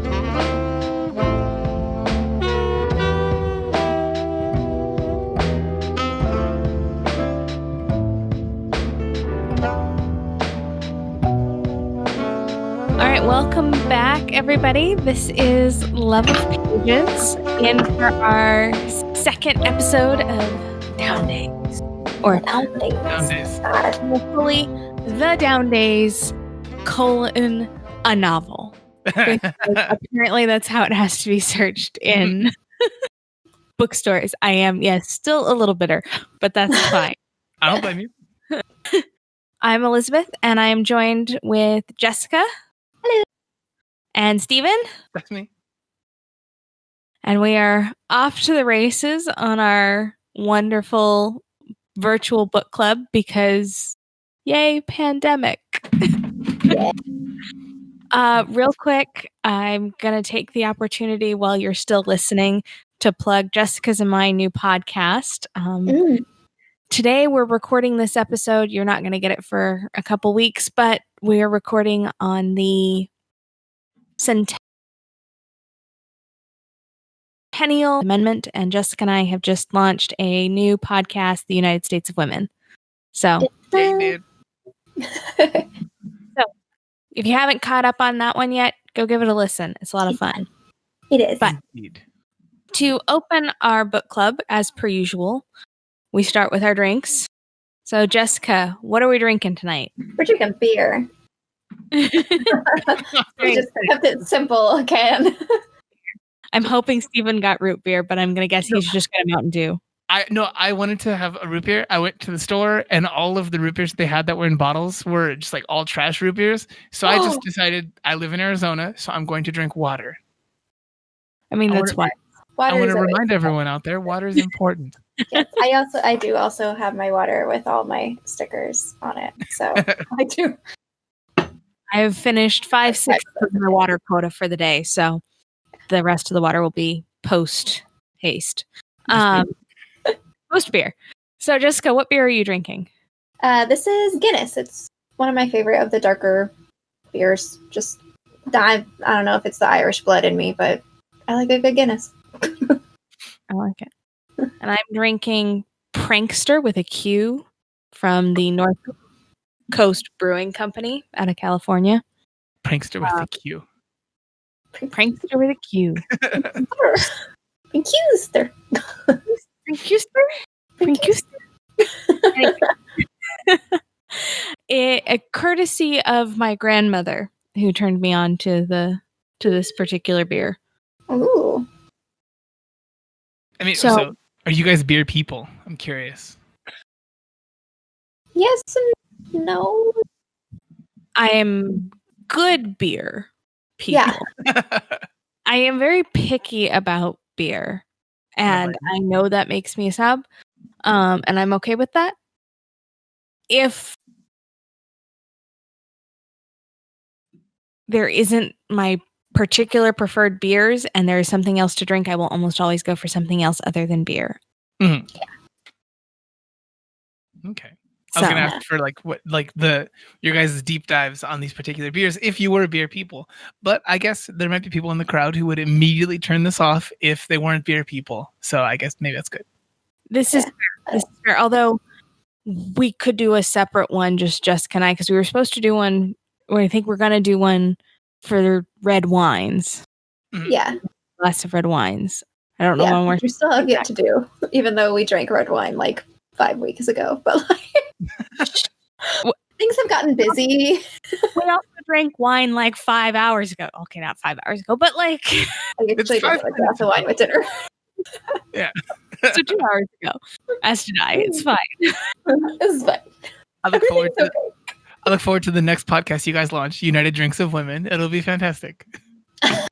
All right, welcome back, everybody. This is Love of Pages, in for our second episode of Down Days, or Down Days. hopefully the Down Days : a novel. Apparently, that's how it has to be searched in bookstores. I am, yes, still a little bitter, but that's fine. I don't blame you. I'm Elizabeth, and I am joined with Jessica. Hello. And Stephen. That's me. And we are off to the races on our wonderful virtual book club because, yay, pandemic. Yeah. Real quick, I'm going to take the opportunity while you're still listening to plug Jessica's and my new podcast. Today we're recording this episode. You're not going to get it for a couple weeks, but we're recording on the Centennial Amendment, and Jessica and I have just launched a new podcast, The United States of Women. So, Dude. So if you haven't caught up on that one yet, go give it a listen. It's a lot of fun. It is. But Indeed. to open our book club, as per usual, we start with our drinks. So, Jessica, what are we drinking tonight? We're drinking beer. We just kept it simple again. I'm hoping Stephen got root beer, but I'm going to guess he's just got a Mountain Dew. I wanted to have a root beer. I went to the store and all of the root beers they had that were in bottles were just like all trash root beers. So I just decided I live in Arizona, so I'm going to drink water. I mean, that's why. I want to remind everyone out there, water is important. Yes, I do also have my water with all my stickers on it. So I do. I've finished 5/6 of my water quota for the day, so the rest of the water will be post haste. Post beer. So, Jessica, what beer are you drinking? This is Guinness. It's one of my favorite of the darker beers. Just I don't know if it's the Irish blood in me, but I like a good Guinness. I like it. And I'm drinking Prankster with a Q from the North Coast Brewing Company out of California. Prankster with a Q. Prankster with a Q. Prankster. A courtesy of my grandmother, who turned me on to this particular beer. Ooh. I mean, so are you guys beer people? I'm curious. Yes and no. I am good beer people. Yeah. I am very picky about beer, and I know that makes me a snob, and I'm okay with that. If there isn't my particular preferred beers and there is something else to drink, I will almost always go for something else other than beer. Mm-hmm. Yeah. Okay. I was gonna ask for your guys' deep dives on these particular beers if you were beer people, but I guess there might be people in the crowd who would immediately turn this off if they weren't beer people. So I guess maybe that's good. This is fair. Although we could do a separate one, just Jessica and I, because we were supposed to do one. Or I think we're gonna do one for red wines. Yeah. Glass of red wines. I don't know when we still have yet to do, even though we drank red wine like 5 weeks ago. But things have gotten busy. We also drank wine like 5 hours ago. Okay, not 5 hours ago, but like I actually drank a glass of wine with dinner. Yeah. So 2 hours ago. As did I. It's fine. It's fine. I look forward to the next podcast you guys launch, United Drinks of Women. It'll be fantastic. I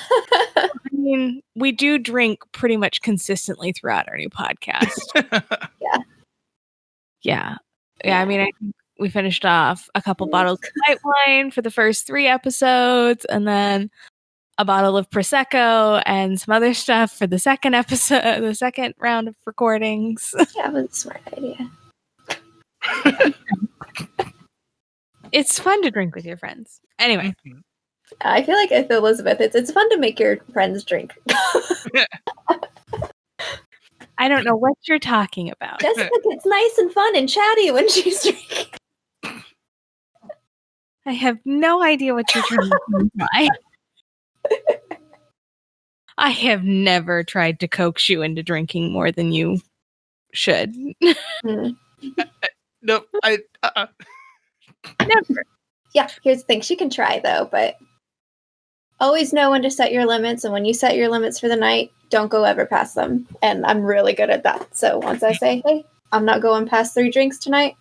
mean, we do drink pretty much consistently throughout our new podcast. Yeah. I mean, I think we finished off a couple bottles of white wine for the first 3 episodes, and then a bottle of Prosecco and some other stuff for the second episode, the second round of recordings. Yeah, it was a smart idea. It's fun to drink with your friends. Anyway, I feel like with Elizabeth, it's fun to make your friends drink. I don't know what you're talking about. Jessica gets nice and fun and chatty when she's drinking. I have no idea what you're trying to imply. I have never tried to coax you into drinking more than you should. No, Never. Yeah, here's the thing. She can try, though, but always know when to set your limits. And when you set your limits for the night, don't go ever past them. And I'm really good at that. So once I say, hey, I'm not going past 3 drinks tonight,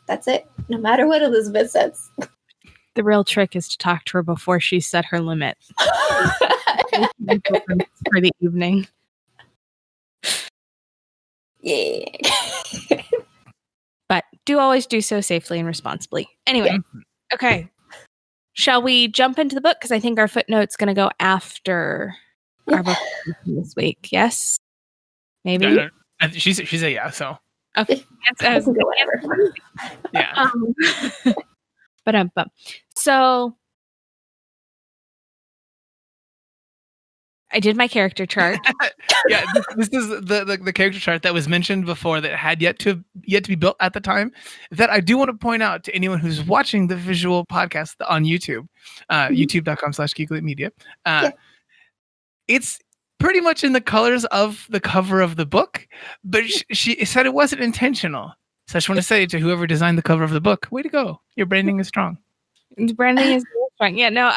that's it. No matter what Elizabeth says. The real trick is to talk to her before she set her limit. For the evening. Yeah. But do always do so safely and responsibly. Anyway, okay. Shall we jump into the book? Because I think our footnote's going to go after our book this week. Yes? Maybe? Yeah, she's a yeah, so. Okay. Yeah. But so I did my character chart. Yeah, this is the character chart that was mentioned before that had yet to be built at the time. That I do want to point out to anyone who's watching the visual podcast on YouTube, youtube.com/Geek Elite Media. It's pretty much in the colors of the cover of the book, but she said it wasn't intentional. So I just want to say to whoever designed the cover of the book, way to go. Your branding is strong. Branding is strong. Yeah, no,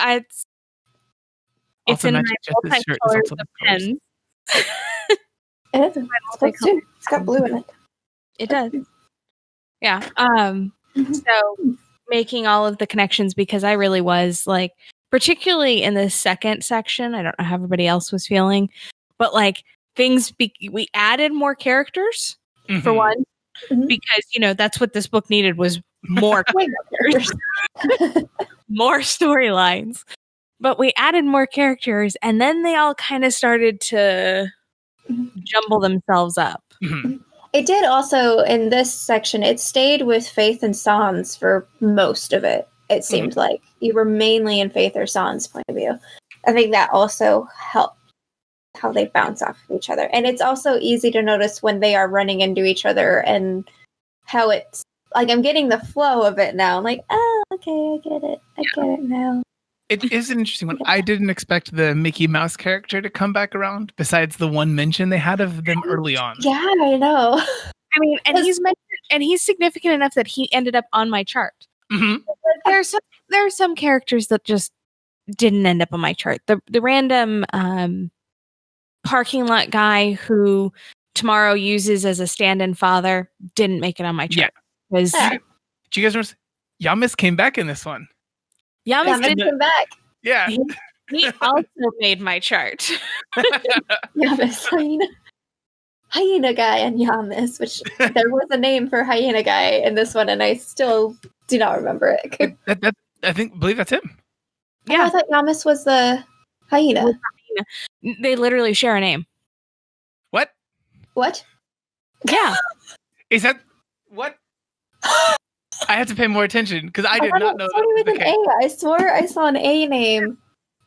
it's in my multi-colors of pens. It is. It's got blue in it. It does. Yeah. So making all of the connections, because I really was like, particularly in the second section, I don't know how everybody else was feeling, but like we added more characters for one, because that's what this book needed was more characters, more storylines. But we added more characters, and then they all kind of started to jumble themselves up. It did also, in this section, it stayed with Faith and Sans for most of it. It seemed like you were mainly in Faith or Sans' point of view. I think that also helped how they bounce off of each other. And it's also easy to notice when they are running into each other and how it's like, I'm getting the flow of it now. I'm like, oh, okay, I get it. I get it now. It is an interesting one. I didn't expect the Mickey Mouse character to come back around, besides the one mention they had of them early on. Yeah, I know. I mean, and he's mentioned, and he's significant enough that he ended up on my chart. There are some characters that just didn't end up on my chart. The random parking lot guy who Tomorrow uses as a stand-in father didn't make it on my chart. Yeah. Did you guys remember? Yamis came back in this one. Yamis did come back. Yeah. He also made my chart. Yamis, hyena guy and Yamis, which there was a name for hyena guy in this one, and I still do not remember it. I believe that's him. Yeah, I thought Yamis was the hyena. They literally share a name. What? Yeah. Is that what? I have to pay more attention because I did not know that. With an A. I swore I saw an A name,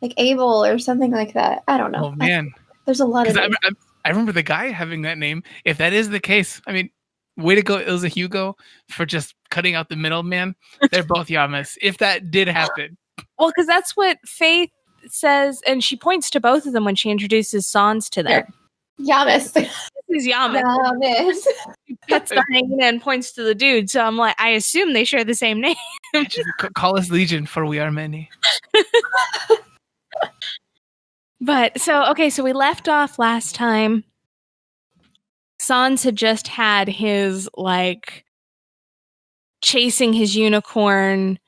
like Abel or something like that. I don't know. Oh man, there's a lot of. I remember the guy having that name. If that is the case, I mean, way to go, Ilza Hugo, for just cutting out the middleman. They're both Yamis. If that did happen, well, because that's what Faith says, and she points to both of them when she introduces Sans to them. Yamis. This is Yamis. She pets the hyena and points to the dude. So I'm like, I assume they share the same name. Call us Legion, for we are many. But so we left off last time. Sans had just had his chasing his unicorn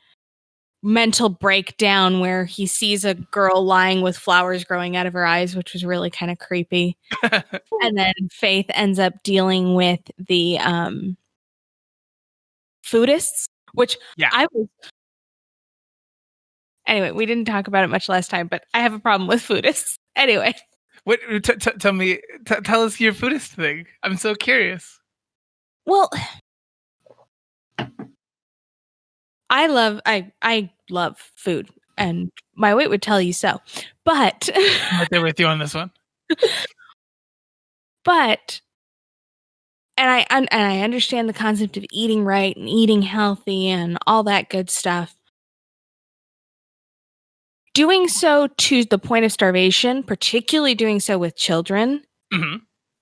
mental breakdown where he sees a girl lying with flowers growing out of her eyes, which was really kind of creepy. And then Faith ends up dealing with the foodists, which Anyway, we didn't talk about it much last time, but I have a problem with foodists. Anyway. What? Tell us your foodist thing. I'm so curious. Well, I love food. and my weight would tell you so. But I'm right there with you on this one. But I understand the concept of eating right and eating healthy and all that good stuff. Doing so to the point of starvation, particularly doing so with children,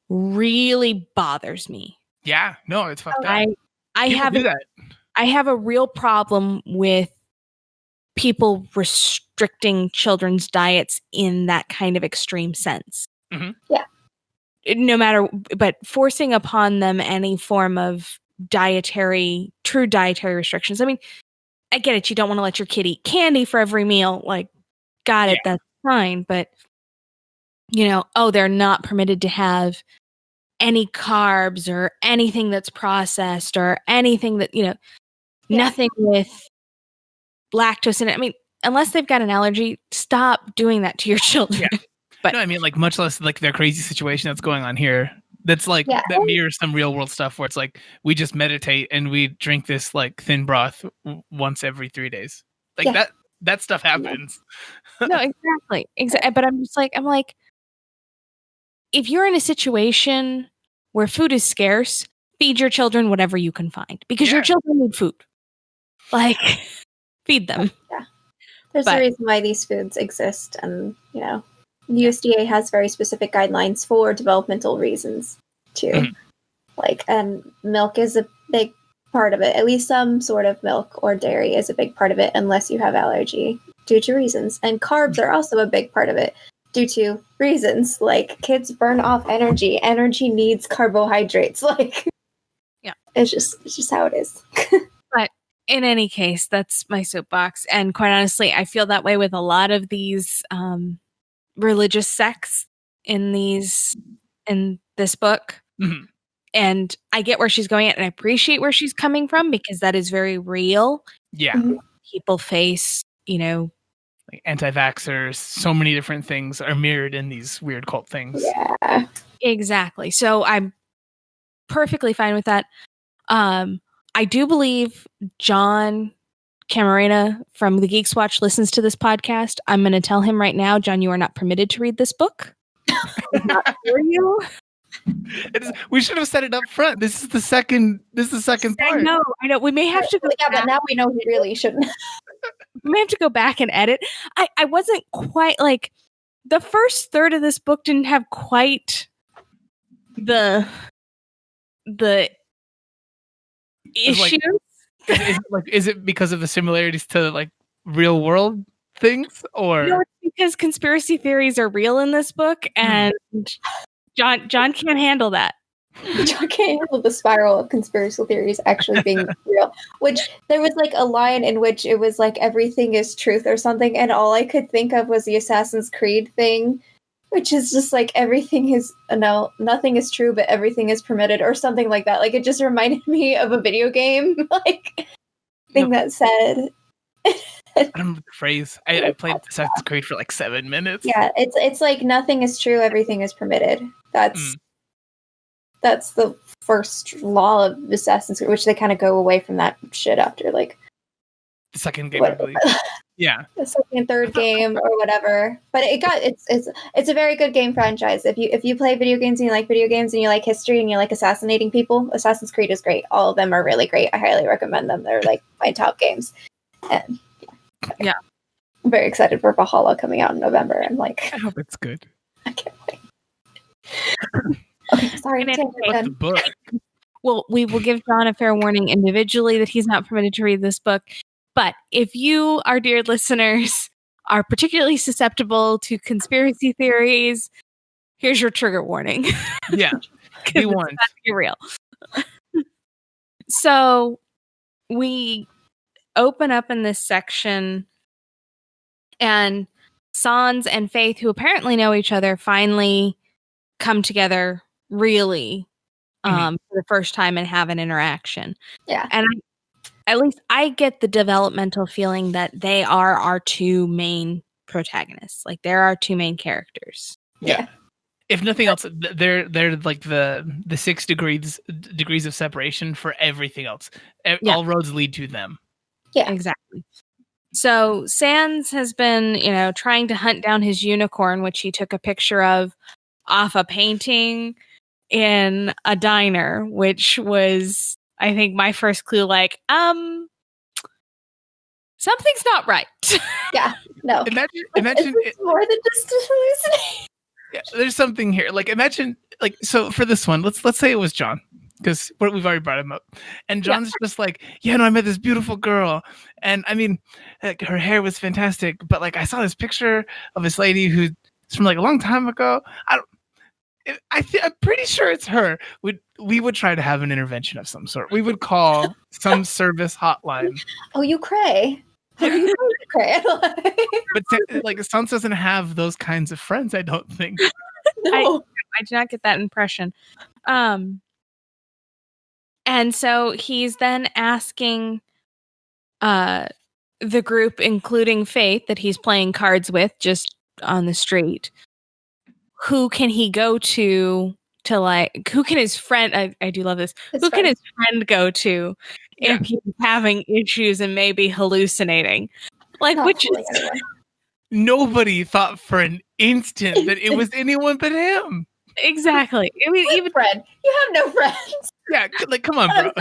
really bothers me. Yeah, no, it's fucked up. I have a real problem with people restricting children's diets in that kind of extreme sense. Yeah. No matter, but forcing upon them any form of true dietary restrictions. I mean, I get it. You don't want to let your kid eat candy for every meal. Like, got it. That's fine. But, they're not permitted to have any carbs or anything that's processed or anything that, nothing with lactose in it. I mean, unless they've got an allergy, stop doing that to your children. Yeah. But no, I mean, like, much less like their crazy situation that's going on here. That's like, that mirrors some real world stuff where it's like, we just meditate and we drink this like thin broth once every 3 days. Like that stuff happens. No, exactly. But I'm like, if you're in a situation where food is scarce, feed your children whatever you can find because your children need food. Like, feed them. Yeah. There's a reason why these foods exist, and USDA has very specific guidelines for developmental reasons too. Like, and milk is a big part of it. At least some sort of milk or dairy is a big part of it, unless you have allergy due to reasons. And carbs are also a big part of it due to reasons. Like, kids burn off energy. Energy needs carbohydrates. Like, it's just how it is. But in any case, that's my soapbox. And quite honestly, I feel that way with a lot of these religious sects in this book. And I get where she's going at, and I appreciate where she's coming from because that is very real. Yeah. People face, like anti-vaxxers, so many different things are mirrored in these weird cult things. Yeah. Exactly. So I'm perfectly fine with that. I do believe John Camarena from the Geeks Watch listens to this podcast. I'm going to tell him right now, John, you are not permitted to read this book. Not for you. We should have set it up front. This is the second part. I know. We may have to go back. But now we know he really shouldn't. We may have to go back and edit. I wasn't quite like the first third of this book didn't have quite the issues. Is it because of the similarities to like real world things, or no? It's because conspiracy theories are real in this book, and John can't handle that. John can't handle the spiral of conspiracy theories actually being real. Which there was like a line in which it was like everything is truth or something, and all I could think of was the Assassin's Creed thing, which is just like nothing is true, but everything is permitted, or something like that. Like, it just reminded me of a video game like thing that said. I don't remember the phrase. I played Assassin's Creed for like 7 minutes. Yeah, it's like nothing is true, everything is permitted. That's the first law of Assassin's Creed, which they kind of go away from that shit after like the second game, I believe. Yeah, the second, third game or whatever. But it's a very good game franchise. If you play video games and you like video games and you like history and you like assassinating people, Assassin's Creed is great. All of them are really great. I highly recommend them. They're like my top games. And yeah, I'm very excited for Valhalla coming out in November. And like, I hope it's good. I can't wait. Okay, sorry. The book. Well, we will give John a fair warning individually that he's not permitted to read this book. But if you, our dear listeners, are particularly susceptible to conspiracy theories, here's your trigger warning. Yeah, be warned. Be real. So we open up in this section, and Sans and Faith, who apparently know each other, finally come together really for the first time and have an interaction. Yeah. And at least I get the developmental feeling that they are our two main protagonists. Like, they're our two main characters. Yeah. If nothing else, they're like the 6 degrees of separation for everything else. All roads lead to them. Yeah, exactly. So Sans has been, trying to hunt down his unicorn, which he took a picture of off a painting in a diner, which was, I think, my first clue, like, something's not right. Yeah, no. Imagine it's more than just a hallucination. Yeah, there's something here. Like, imagine, like, so for this one, let's say it was John, because we've already brought him up, and John's just like, yeah, no, I met this beautiful girl, and I mean, like, her hair was fantastic, but like, I saw this picture of this lady who's from like a long time ago. I'm pretty sure it's her. We would try to have an intervention of some sort. We would call some service hotline. Oh, you cray. Yeah. But like, Sans doesn't have those kinds of friends, I don't think. No. I do not get that impression. And so he's then asking the group, including Faith, that he's playing cards with just on the street, who can he go to like, who can his friend, I do love this, can his friend go to if he's having issues and maybe hallucinating? Like, which is... Nobody thought for an instant that it was anyone but him. Exactly. I mean, even friend. You have no friends. Yeah, like, come on, bro.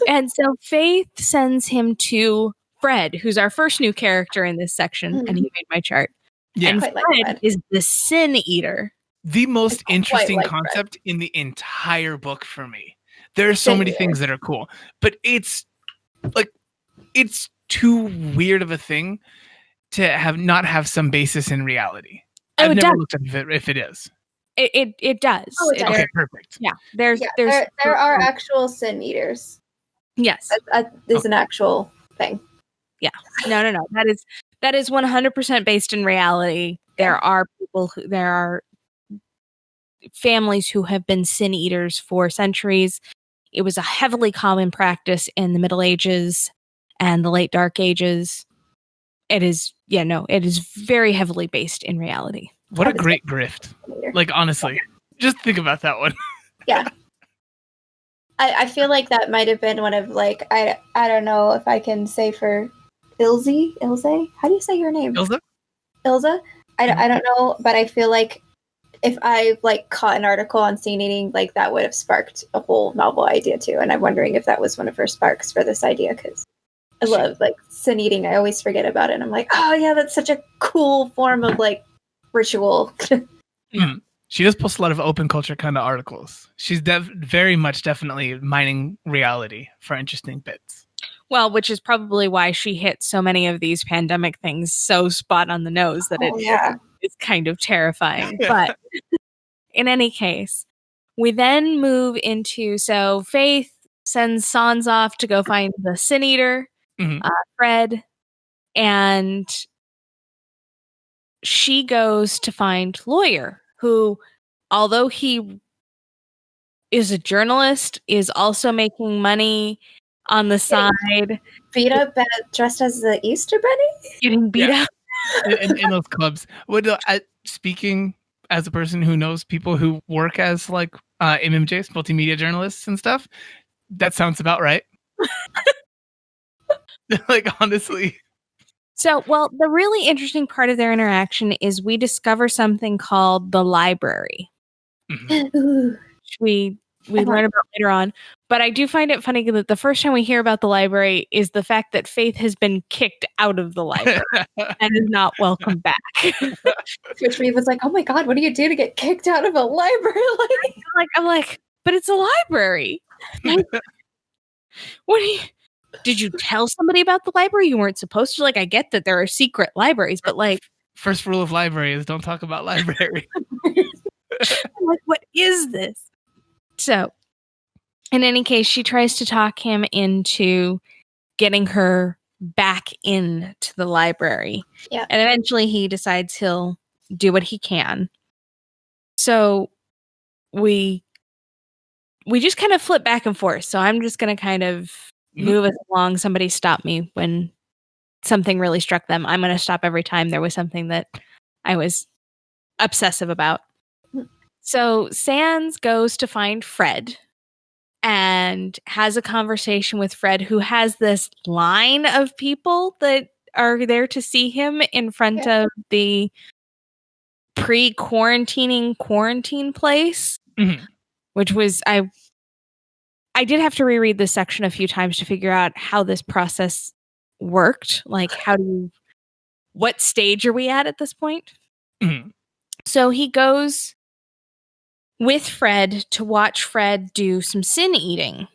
And so Faith sends him to Fred, who's our first new character in this section, and he made my chart. Yeah. And Fred is the Sin Eater. The most interesting concept in the entire book for me. There are so many things that are cool, but it's too weird of a thing to not have some basis in reality. I've never looked up if it is. It does. Oh, it does. Okay, perfect. Yeah, there are actual Sin Eaters. Yes, that is an actual thing. Yeah, no. That is 100% based in reality. There are families who have been Sin Eaters for centuries. It was a heavily common practice in the Middle Ages and the late Dark Ages. It is very heavily based in reality. What a great grift. Like, honestly, just think about that one. Yeah. I feel like that might have been one of, like, I don't know if I can say for Ilse? How do you say your name? Ilse? I don't know, but I feel like if I, like, caught an article on sin eating, like, that would have sparked a whole novel idea too. And I'm wondering if that was one of her sparks for this idea, because I love, like, sin eating. I always forget about it. And I'm like, oh yeah, that's such a cool form of, like, ritual. She does post a lot of open culture kind of articles. She's very much definitely mining reality for interesting bits. Well, which is probably why she hit so many of these pandemic things so spot on the nose that it's kind of terrifying. But in any case, we then move into, so Faith sends Sans off to go find the Sin Eater, Fred, and she goes to find Lawyer, who, although he is a journalist, is also making money on the side. Beat up dressed as the Easter Bunny? Getting beat up. in those clubs. Speaking as a person who knows people who work as, like, MMJs, multimedia journalists and stuff, that sounds about right. Like, honestly. So, well, the really interesting part of their interaction is we discover something called the library. Which we learn about later on. But I do find it funny that the first time we hear about the library is the fact that Faith has been kicked out of the library and is not welcome back. Which me was like, oh my God, what do you do to get kicked out of a library? I'm like, but it's a library. Like, did you tell somebody about the library? You weren't supposed to. Like, I get that there are secret libraries, but, like, first rule of library is don't talk about library. I'm like, what is this? So, in any case, she tries to talk him into getting her back into the library. Yeah. And eventually he decides he'll do what he can. So we just kind of flip back and forth. So I'm just going to kind of move us along. Somebody stop me when something really struck them. I'm going to stop every time there was something that I was obsessive about. So Sans goes to find Fred, and has a conversation with Fred, who has this line of people that are there to see him in front of the pre-quarantining quarantine place, which was, I did have to reread this section a few times to figure out how this process worked. Like, what stage are we at this point? So he goes with Fred to watch Fred do some sin eating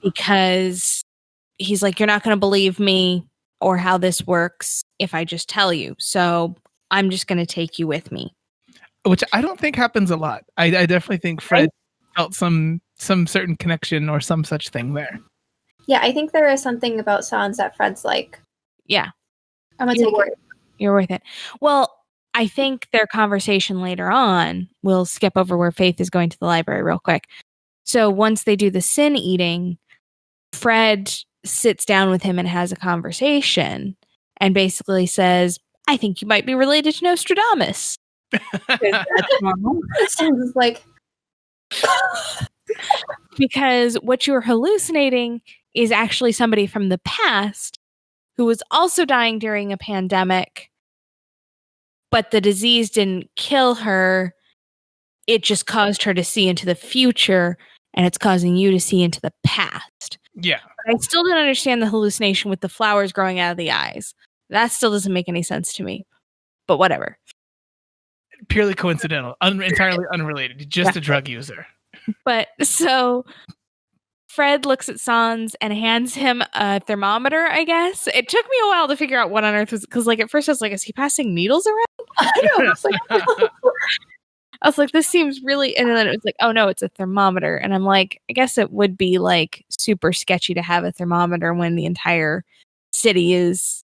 because he's like, you're not going to believe me or how this works if I just tell you. So I'm just going to take you with me. Which I don't think happens a lot. I definitely think Fred felt some certain connection or some such thing there. Yeah, I think there is something about Sans that Fred's like, yeah, I'm going to take it. You're worth it. Well, I think their conversation later on, we'll skip over where Faith is going to the library real quick. So once they do the sin eating, Fred sits down with him and has a conversation and basically says, I think you might be related to Nostradamus. That's normal. Sounds like... Because what you're hallucinating is actually somebody from the past who was also dying during a pandemic, but the disease didn't kill her. It just caused her to see into the future, and it's causing you to see into the past. Yeah. But I still don't understand the hallucination with the flowers growing out of the eyes. That still doesn't make any sense to me. But whatever. Purely coincidental. Entirely unrelated. Just a drug user. But so Fred looks at Sans and hands him a thermometer, I guess. It took me a while to figure out what on earth was, because like at first I was like, is he passing needles around? I know. I was like, this seems really, and then it was like, oh no, it's a thermometer. And I'm like, I guess it would be like super sketchy to have a thermometer when the entire city is,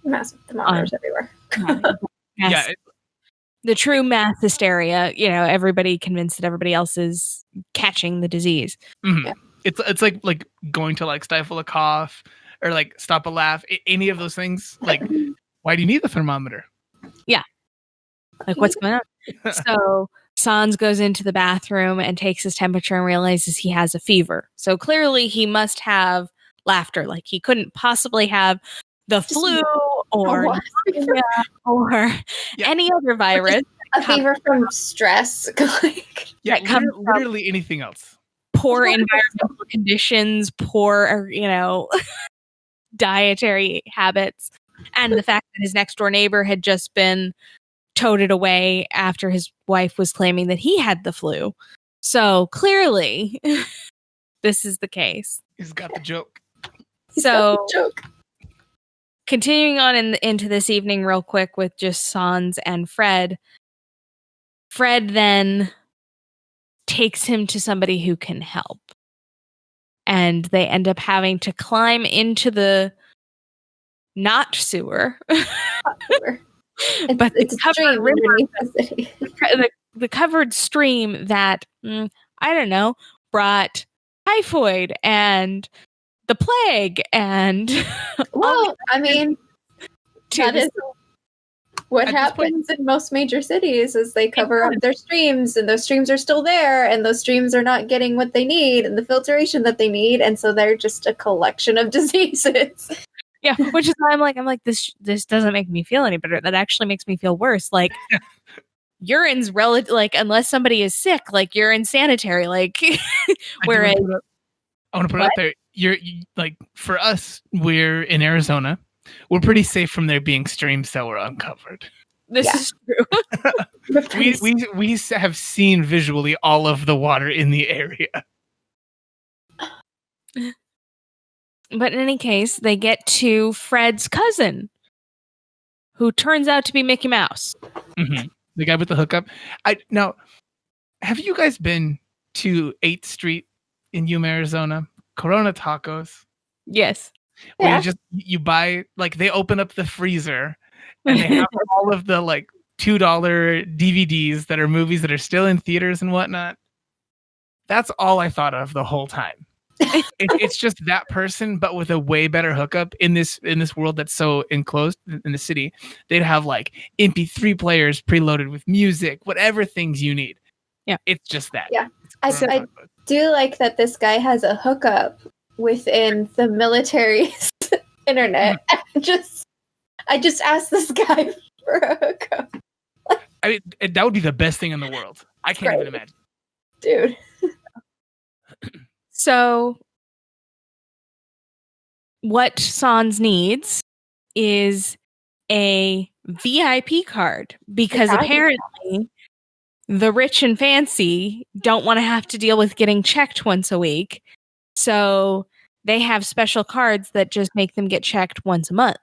massive thermometers everywhere. Yeah. The true mass hysteria, everybody convinced that everybody else is catching the disease. Yeah. It's like going to like stifle a cough or like stop a laugh. Any of those things. Like, why do you need the thermometer? Yeah. Like, what's going on? So Sans goes into the bathroom and takes his temperature and realizes he has a fever. So clearly he must have laughter. Like, he couldn't possibly have the flu or any other virus. A fever from stress. Literally anything else. Poor environmental conditions, poor, dietary habits. And the fact that his next door neighbor had just been toted away after his wife was claiming that he had the flu. So clearly, this is the case. He's got the joke. Continuing on into this evening real quick with just Sans and Fred. Fred then takes him to somebody who can help. And they end up having to climb into the not sewer. But it's covered river, the covered stream that, I don't know, brought typhoid and the plague and... Well, I mean, that is what happens in most major cities is they cover up their streams, and those streams are still there, and those streams are not getting what they need and the filtration that they need, and so they're just a collection of diseases. Yeah, which is why I'm like, this doesn't make me feel any better. That actually makes me feel worse. Like, urine's relative, like, unless somebody is sick, like, urine sanitary, like, whereas... I want to put it out there. You're like, for us, we're in Arizona. We're pretty safe from there being streams that were uncovered. This is true. we have seen visually all of the water in the area. But in any case, they get to Fred's cousin, who turns out to be Mickey Mouse. Mm-hmm. The guy with the hookup. Now, have you guys been to 8th Street in Yuma, Arizona? Corona Tacos. Yes. Where you buy, like, they open up the freezer and they have all of the like $2 DVDs that are movies that are still in theaters and whatnot. That's all I thought of the whole time. It's just that person, but with a way better hookup in this world that's so enclosed in the city. They'd have like MP3 players preloaded with music, whatever things you need. Yeah, it's just that. Yeah, do like that this guy has a hookup within the military's internet. I just asked this guy for a hookup. I mean, that would be the best thing in the world. I can't even imagine. Dude. So what Sans needs is a VIP card because apparently the rich and fancy don't want to have to deal with getting checked once a week. So they have special cards that just make them get checked once a month.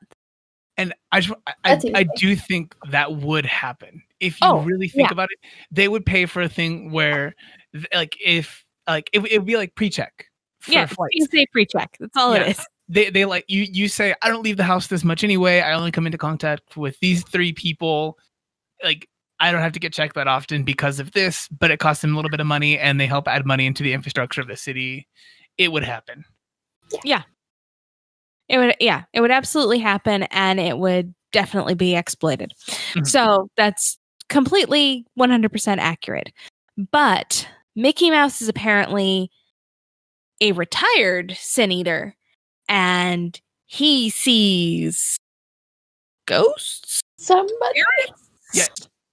And I do think that would happen. If you really think about it, they would pay for a thing where it would be like pre-check. Yeah, you say pre-check. That's all it is. They like you say, I don't leave the house this much anyway. I only come into contact with these 3 people. Like, I don't have to get checked that often because of this, but it costs them a little bit of money and they help add money into the infrastructure of the city. It would happen. Yeah. It would absolutely happen, and it would definitely be exploited. Mm-hmm. So that's completely 100% accurate. But Mickey Mouse is apparently a retired Sin Eater, and he sees ghosts, somebody,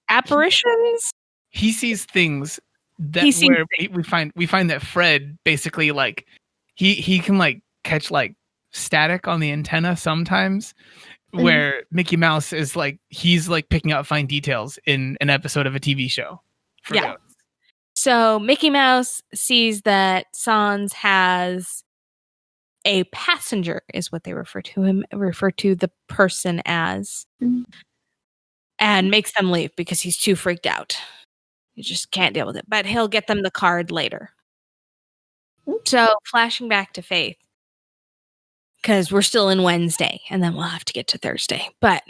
apparitions. He sees things that we find that Fred basically like he can like catch like static on the antenna sometimes, where Mickey Mouse is like he's like picking out fine details in an episode of a TV show. Yeah. So Mickey Mouse sees that Sans has a passenger, is what they refer to the person as, and makes them leave because he's too freaked out. He just can't deal with it. But he'll get them the card later. So flashing back to Faith, because we're still in Wednesday, and then we'll have to get to Thursday. But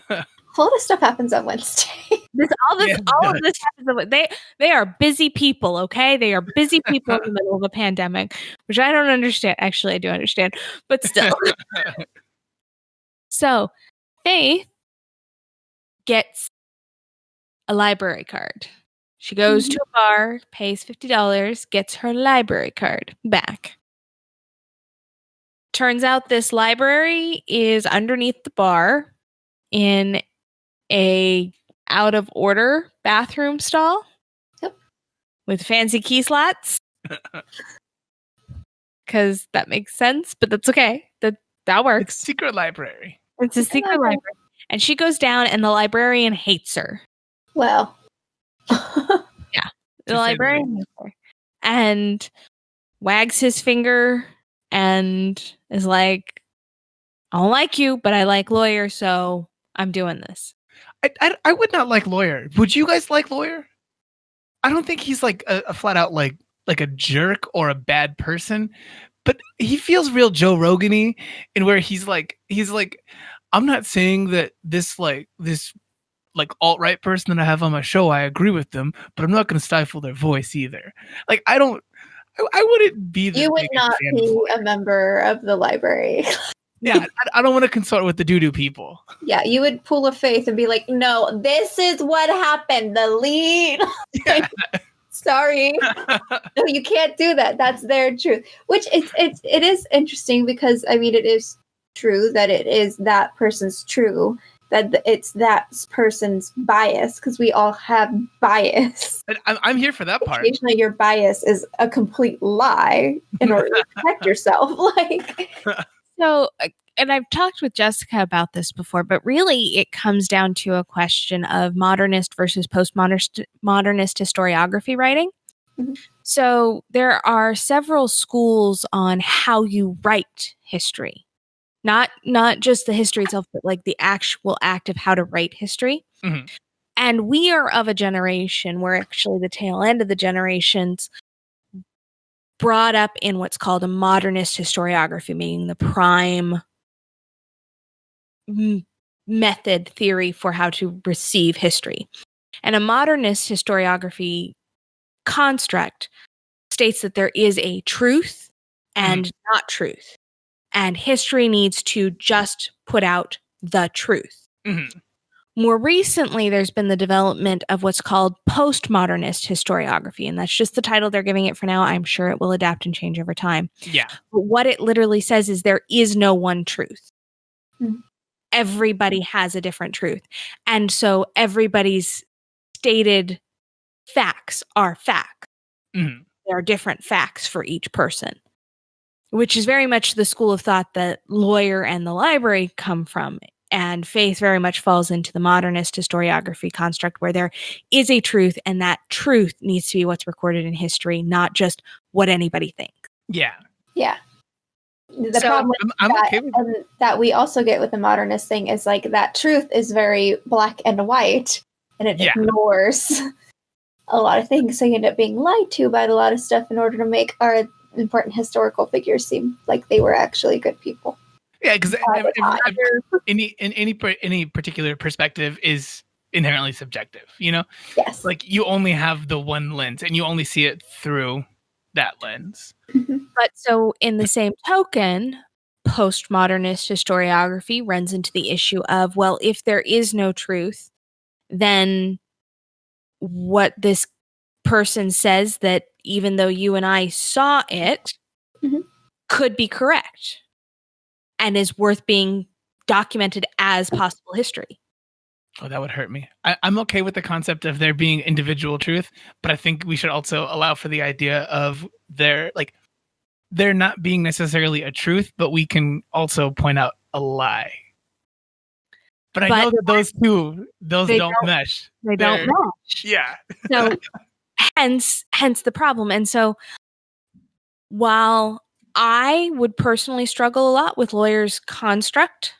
a lot of stuff happens on Wednesday. All of this happens. They are busy people, okay? They are busy people in the middle of a pandemic, which I don't understand. Actually, I do understand, but still. So Faith gets a library card. She goes to a bar, pays $50, gets her library card back. Turns out this library is underneath the bar in a out of order bathroom stall. Yep. With fancy key slots. Because that makes sense, but that's okay. That works. It's a secret library. It's a secret library. And she goes down and the librarian hates her. Well. Yeah. The librarian hates her. And wags his finger and is like, I don't like you, but I like Lawyer, so I'm doing this. I would not like Lawyer. Would you guys like Lawyer? I don't think he's like a flat out like a jerk or a bad person, but he feels real Joe Rogan-y in where he's like, I'm not saying that this alt-right person that I have on my show, I agree with them, but I'm not going to stifle their voice either. Like, I wouldn't be the You would not be a member of the library. Yeah, I don't want to consult with the doo-doo people. Yeah, you would pull a Faith and be like, no, this is what happened. The lead. Yeah. Sorry. No, you can't do that. That's their truth. Which it is interesting because, I mean, it is true that it is that person's true, that it's that person's bias, because we all have bias. I'm here for that part. Occasionally your bias is a complete lie in order to protect yourself. So, and I've talked with Jessica about this before, but really it comes down to a question of modernist versus postmodernist historiography writing. Mm-hmm. So there are several schools on how you write history. Not just the history itself, but like the actual act of how to write history. Mm-hmm. And we are of a generation where actually the tail end of the generations brought up in what's called a modernist historiography, meaning the prime method theory for how to receive history. And a modernist historiography construct states that there is a truth and not truth. And history needs to just put out the truth. Mm-hmm. More recently, there's been the development of what's called postmodernist historiography, and that's just the title they're giving it for now. I'm sure it will adapt and change over time. Yeah. But what it literally says is there is no one truth. Mm-hmm. Everybody has a different truth. And so everybody's stated facts are facts. Mm-hmm. There are different facts for each person, which is very much the school of thought that Lawyer and the library come from. And Faith very much falls into the modernist historiography construct where there is a truth, and that truth needs to be what's recorded in history, not just what anybody thinks. Yeah. Yeah. The problem that we also get with the modernist thing is like that truth is very black and white, and it ignores a lot of things. So you end up being lied to about a lot of stuff in order to make our important historical figures seem like they were actually good people. Yeah, because any particular perspective is inherently subjective, you know? Yes. Like, you only have the one lens, and you only see it through that lens. But so, in the same token, postmodernist historiography runs into the issue of, well, if there is no truth, then what this person says that even though you and I saw it, could be correct. And is worth being documented as possible history. Oh, that would hurt me. I'm okay with the concept of there being individual truth, but I think we should also allow for the idea of there not being necessarily a truth, but we can also point out a lie. But I know that those don't mesh. They don't mesh. Yeah. So hence the problem. And so while I would personally struggle a lot with Lawyer's construct,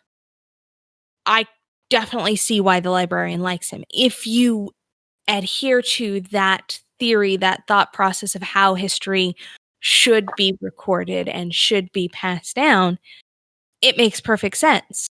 I definitely see why the librarian likes him. If you adhere to that theory, that thought process of how history should be recorded and should be passed down, it makes perfect sense.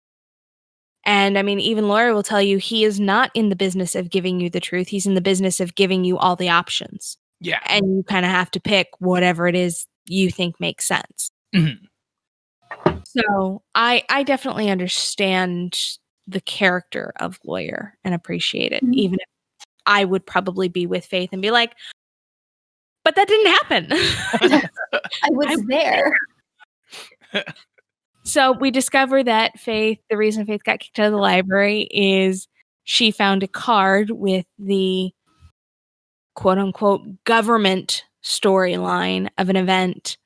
And I mean, even Lawyer will tell you he is not in the business of giving you the truth. He's in the business of giving you all the options. Yeah. And you kind of have to pick whatever it is you think makes sense. Mm-hmm. So I definitely understand the character of Lawyer and appreciate it, even if I would probably be with Faith and be like, but that didn't happen. I was there. So we discover that the reason Faith got kicked out of the library is she found a card with the quote unquote government storyline of an event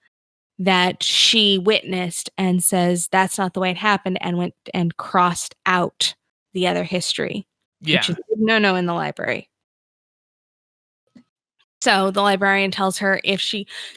that she witnessed and says that's not the way it happened, and went and crossed out the other history. Yeah. Which is no in the library. So the librarian tells her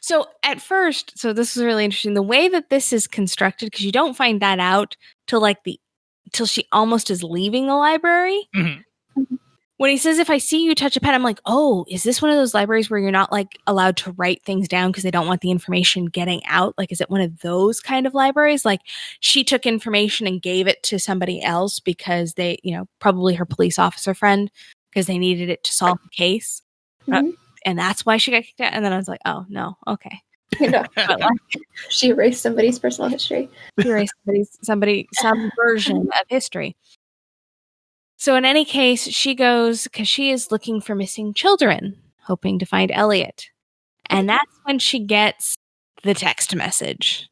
so at first, so this is really interesting, the way that this is constructed, because you don't find that out till she almost is leaving the library. Mm-hmm. When he says, if I see you touch a pen, I'm like, oh, is this one of those libraries where you're not like allowed to write things down because they don't want the information getting out? Like, is it one of those kind of libraries? Like, she took information and gave it to somebody else because they, probably her police officer friend, because they needed it to solve the case. Mm-hmm. And that's why she got kicked out. And then I was like, oh, no, okay. But she erased somebody's personal history. She erased some version of history. So in any case, she goes because she is looking for missing children, hoping to find Elliot. And that's when she gets the text message.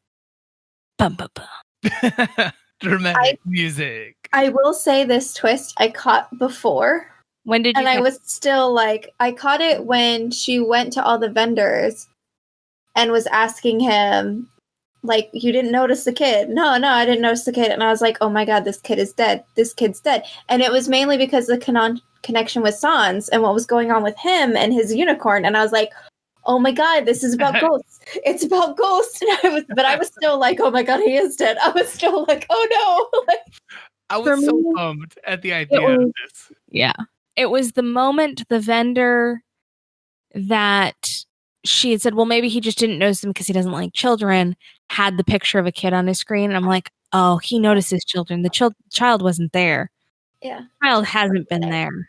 Bum, bum, bum. Dramatic music. I will say this twist I caught before. When did you? And I was still like, I caught it when she went to all the vendors and was asking him, like, you didn't notice the kid. No, I didn't notice the kid. And I was like, oh my God, this kid is dead. This kid's dead. And it was mainly because of the connection with Sans and what was going on with him and his unicorn. And I was like, oh my God, this is about ghosts. It's about ghosts. And I was still like, oh my God, he is dead. I was still like, oh no. I was so bummed at the idea of this. Yeah. It was the moment the vendor that she had said, well, maybe he just didn't notice them because he doesn't like children, had the picture of a kid on his screen. And I'm like, oh, he notices children. The child wasn't there. Yeah. The child hasn't been there.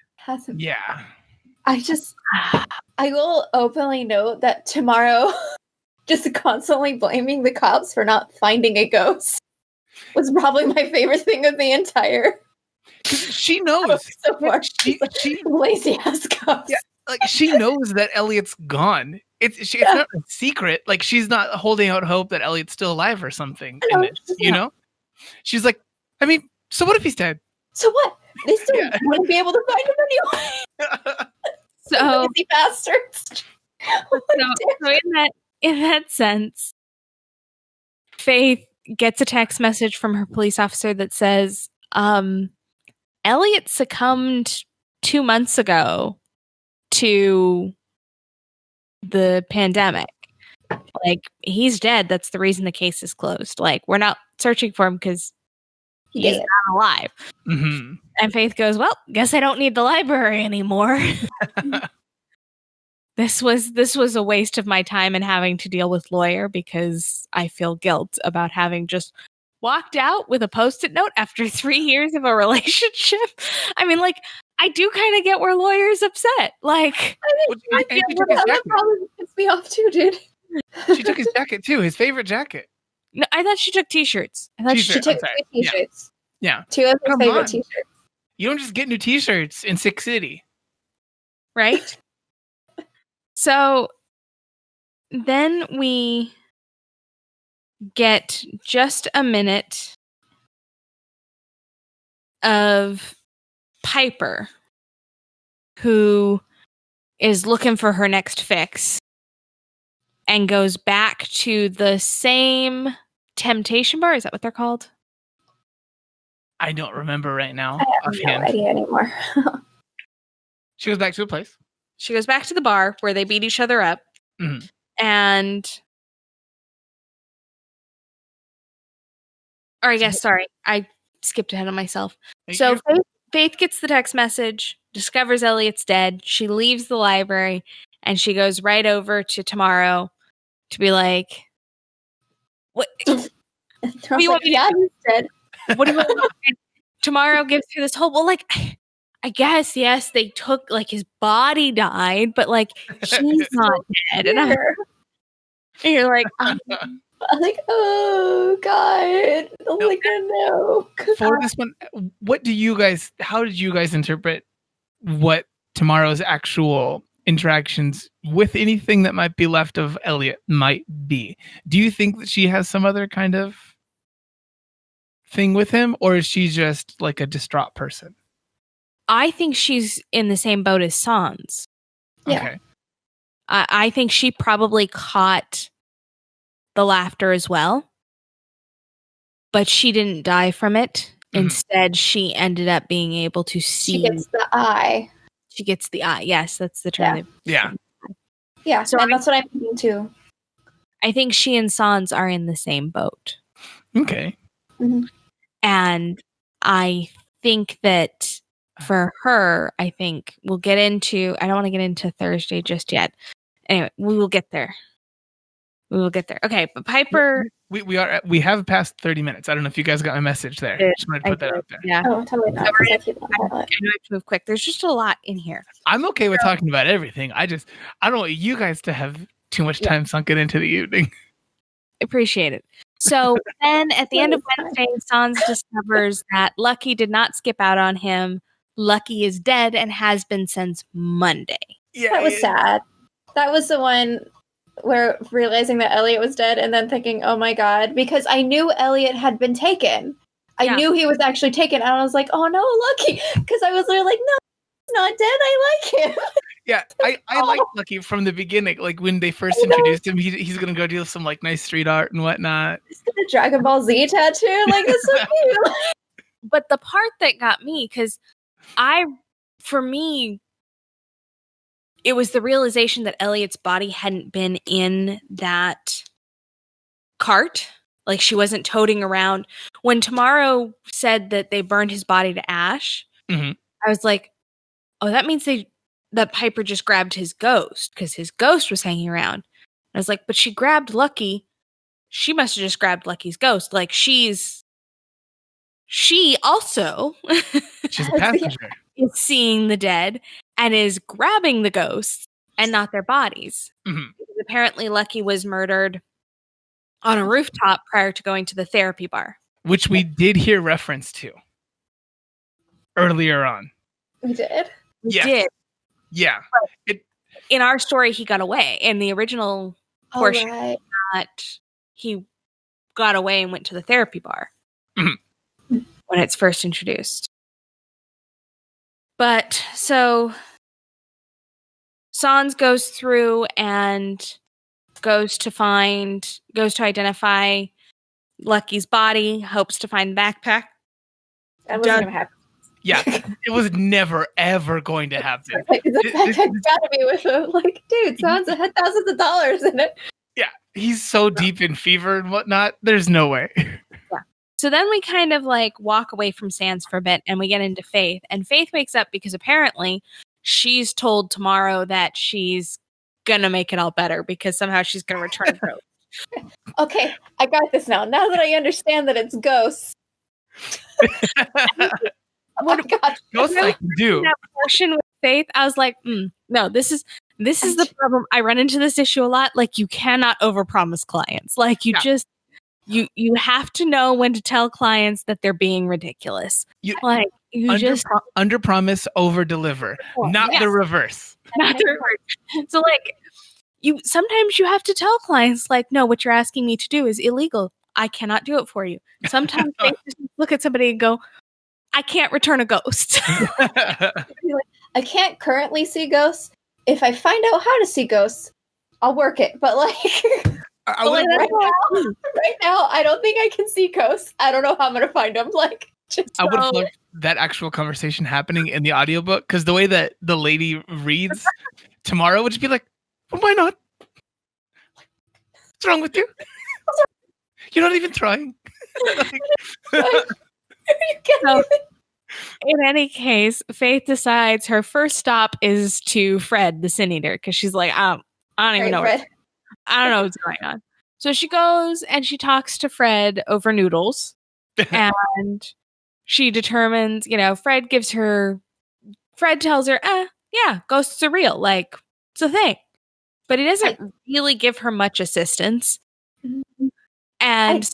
Yeah. I will openly note that tomorrow, just constantly blaming the cops for not finding a ghost was probably my favorite thing of the entire She knows. So far, she lazy ass cops. Yeah, like she knows that Elliot's gone. It's not a secret. Like she's not holding out hope that Elliot's still alive or something. You know, she's like, I mean, so what if he's dead? So what? They still wouldn't be able to find him anyway. So lazy bastards. So in that sense, Faith gets a text message from her police officer that says, Elliot succumbed 2 months ago to the pandemic. Like, he's dead. That's the reason the case is closed. Like, we're not searching for him because he's not alive. Mm-hmm. And Faith goes, well, guess I don't need the library anymore. This was a waste of my time and having to deal with lawyer because I feel guilt about having just walked out with a Post-it note after 3 years of a relationship. I mean, like, I do kind of get where lawyers upset. Like, I that probably pissed me off too, dude. She took his jacket too, his favorite jacket. No, I thought she took t-shirts. I thought she took 2 t-shirts. Yeah. 2 of his favorite t-shirts. You don't just get new t-shirts in Sick City. Right? So then we get just a minute of Piper, who is looking for her next fix and goes back to the same temptation bar. Is that what they're called? I don't remember right now. I have no idea anymore. She goes back to a place. She goes back to the bar where they beat each other up. Mm-hmm. And... Or I guess, sorry, I skipped ahead of myself. So Faith gets the text message, discovers Elliot's dead. She leaves the library, and she goes right over to Tomorrow to be like, "What? What do you want me to do? Dead. What do you want me to do?" Tomorrow gives her this whole, well, like, I guess, yes, they took, like, his body died, but, like, he's not dead. And you're like, I'm like, oh, God. Oh, my God, no. For this one, how did you guys interpret what Tomorrow's actual interactions with anything that might be left of Elliot might be? Do you think that she has some other kind of thing with him, or is she just like a distraught person? I think she's in the same boat as Sans. Yeah. Okay. I think she probably caught the laughter as well, but she didn't die from it. Mm-hmm. Instead, she ended up being able to see. She gets the eye. She gets the eye. Yes, that's the term. Yeah. Yeah. So that's what I'm thinking too. I think she and Sans are in the same boat. Okay. Mm-hmm. And I think that for her, I think we'll get into, I don't want to get into Thursday just yet. Anyway, we will get there. Okay, but Piper... We have passed 30 minutes. I don't know if you guys got my message there. Just wanted to put that out there. Yeah. Oh, totally not. I have to move quick. There's just a lot in here. I'm okay with talking about everything. I don't want you guys to have too much time sunken into the evening. Appreciate it. So then at the end of Wednesday, Sans discovers that Lucky did not skip out on him. Lucky is dead and has been since Monday. Yeah, that was sad. That was the one where realizing that Elliot was dead and then thinking, oh my God, because I knew Elliot had been taken. I knew he was actually taken. And I was like, oh no, Lucky. Because I was like, no, he's not dead. I like him. Yeah, I like Lucky from the beginning. Like when they first introduced him, he's going to go do some like nice street art and whatnot. He's got a Dragon Ball Z tattoo. Like, that's so cute. But the part that got me, because for me, it was the realization that Elliot's body hadn't been in that cart. Like, she wasn't toting around. When Tomorrow said that they burned his body to ash, mm-hmm. I was like, oh, that means that Piper just grabbed his ghost, because his ghost was hanging around. I was like, but she grabbed Lucky. She must have just grabbed Lucky's ghost. Like, she also she's a passenger. Is seeing the dead and is grabbing the ghosts and not their bodies. Mm-hmm. Because apparently Lucky was murdered on a rooftop prior to going to the therapy bar. Which we did hear reference to. earlier on. We did? We did. Yeah. In our story, he got away. In the original portion, he got away and went to the therapy bar when it's first introduced. But so Sans goes through and goes to identify Lucky's body, hopes to find the backpack. That wasn't going to happen. Yeah, it was never, ever going to happen. Like, the backpack's got to be with him. Like, dude, Sans had thousands of dollars in it. Yeah, he's so deep in fever and whatnot. There's no way. Yeah. So then we kind of like walk away from Sans for a bit and we get into Faith. And Faith wakes up because apparently she's told tomorrow that she's going to make it all better because somehow she's going to return her. Okay, I got this now. Now that I understand that it's ghosts. What ghosts I can do? That portion with Faith, I was like, no, this is the problem. I run into this issue a lot. Like, you cannot overpromise clients. Like, you you have to know when to tell clients that they're being ridiculous. Under promise, over deliver, not the reverse. Not the reverse. So, like, sometimes you have to tell clients, like, no, what you're asking me to do is illegal. I cannot do it for you. Sometimes they just look at somebody and go, I can't return a ghost. I can't currently see ghosts. If I find out how to see ghosts, I'll work it. But like, right now, I don't think I can see ghosts. I don't know how I'm going to find them. Like, I would have loved that actual conversation happening in the audiobook because the way that the lady reads tomorrow would just be like, well, why not? What's wrong with you? You're not even trying. So, in any case, Faith decides her first stop is to Fred, the Sin Eater, because she's like, I don't even know. I don't know what's going on. So she goes and she talks to Fred over noodles, and she determines, Fred tells her, yeah, ghosts are real, like it's a thing, but he doesn't really give her much assistance. And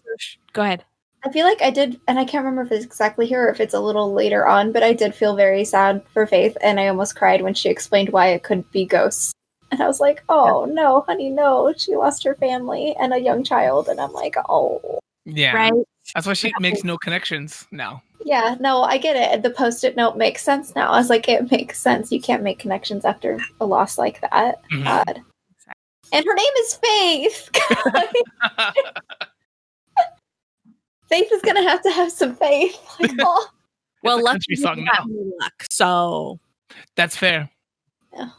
go ahead. I feel like I did, and I can't remember if it's exactly here or if it's a little later on, but I did feel very sad for Faith, and I almost cried when she explained why it could be ghosts. And I was like, oh, no, honey, no. She lost her family and a young child, and I'm like, oh. Yeah. Right? That's why she makes no connections now. Yeah, no, I get it. The Post-it note makes sense now. I was like, it makes sense. You can't make connections after a loss like that. Mm-hmm. God. And her name is Faith. Faith is going to have some faith. Like, oh. Well, lucky song now. Luck, so that's fair. Yeah.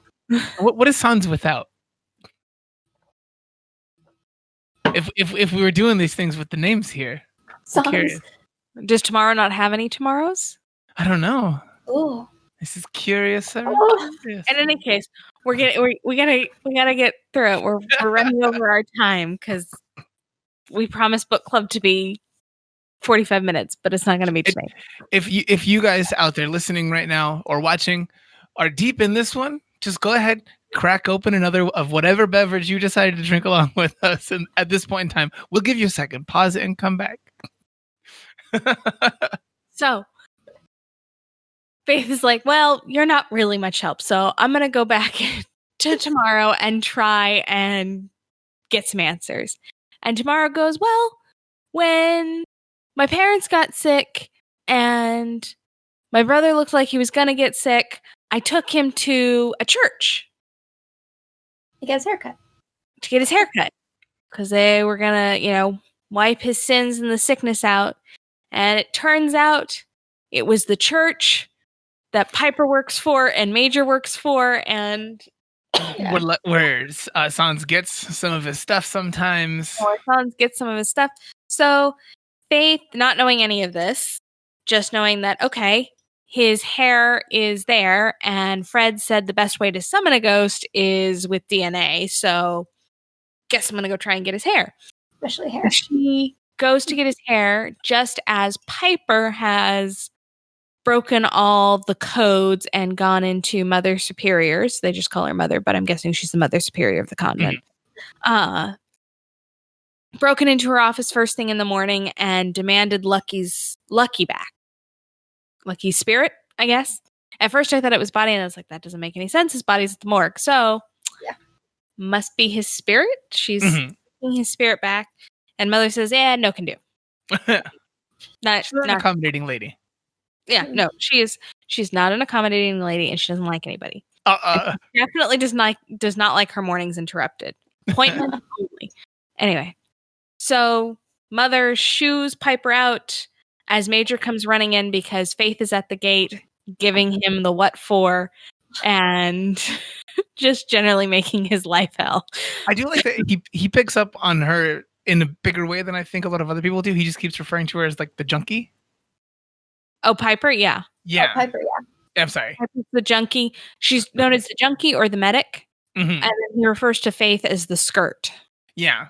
What is Sans without? If we were doing these things with the names here, I'm curious. Does tomorrow not have any tomorrows? I don't know. Ooh. This is curious. In any case, we gotta get through it. We're running over our time because we promised book club to be 45 minutes, but it's not going to be today. If you guys out there listening right now or watching are deep in this one, just go ahead, crack open another of whatever beverage you decided to drink along with us. And at this point in time, we'll give you a second, pause it and come back. So Faith is like, well, you're not really much help. So I'm going to go back to tomorrow and try and get some answers. And tomorrow goes, well, when my parents got sick and my brother looked like he was going to get sick, I took him to a church. To get his haircut. To get his haircut. Because they were going to, wipe his sins and the sickness out. And it turns out it was the church that Piper works for and Major works for. And where Sans gets some of his stuff sometimes. Or Sans gets some of his stuff. So Faith, not knowing any of this, just knowing that, okay, his hair is there, and Fred said the best way to summon a ghost is with DNA, so guess I'm going to go try and get his hair. Especially hair. She goes to get his hair just as Piper has broken all the codes and gone into Mother Superiors. They just call her Mother, but I'm guessing she's the Mother Superior of the convent. Mm-hmm. Broken into her office first thing in the morning and demanded Lucky back. Lucky's spirit, I guess. At first I thought it was body, and I was like, that doesn't make any sense. His body's at the morgue. So, must be his spirit. She's taking his spirit back. And Mother says, yeah, no can do. She's not an accommodating lady. Yeah, no, she's not an accommodating lady, and she doesn't like anybody. She definitely does not like her mornings interrupted. Appointment only. Anyway, so Mother shoos Piper out as Major comes running in because Faith is at the gate, giving him the what for, and just generally making his life hell. I do like that he picks up on her in a bigger way than I think a lot of other people do. He just keeps referring to her as like the junkie. Oh, Piper, yeah. Yeah. Oh, Piper, yeah. I'm sorry. Piper's the junkie. She's known as the junkie or the medic. Mm-hmm. And then he refers to Faith as the skirt. Yeah.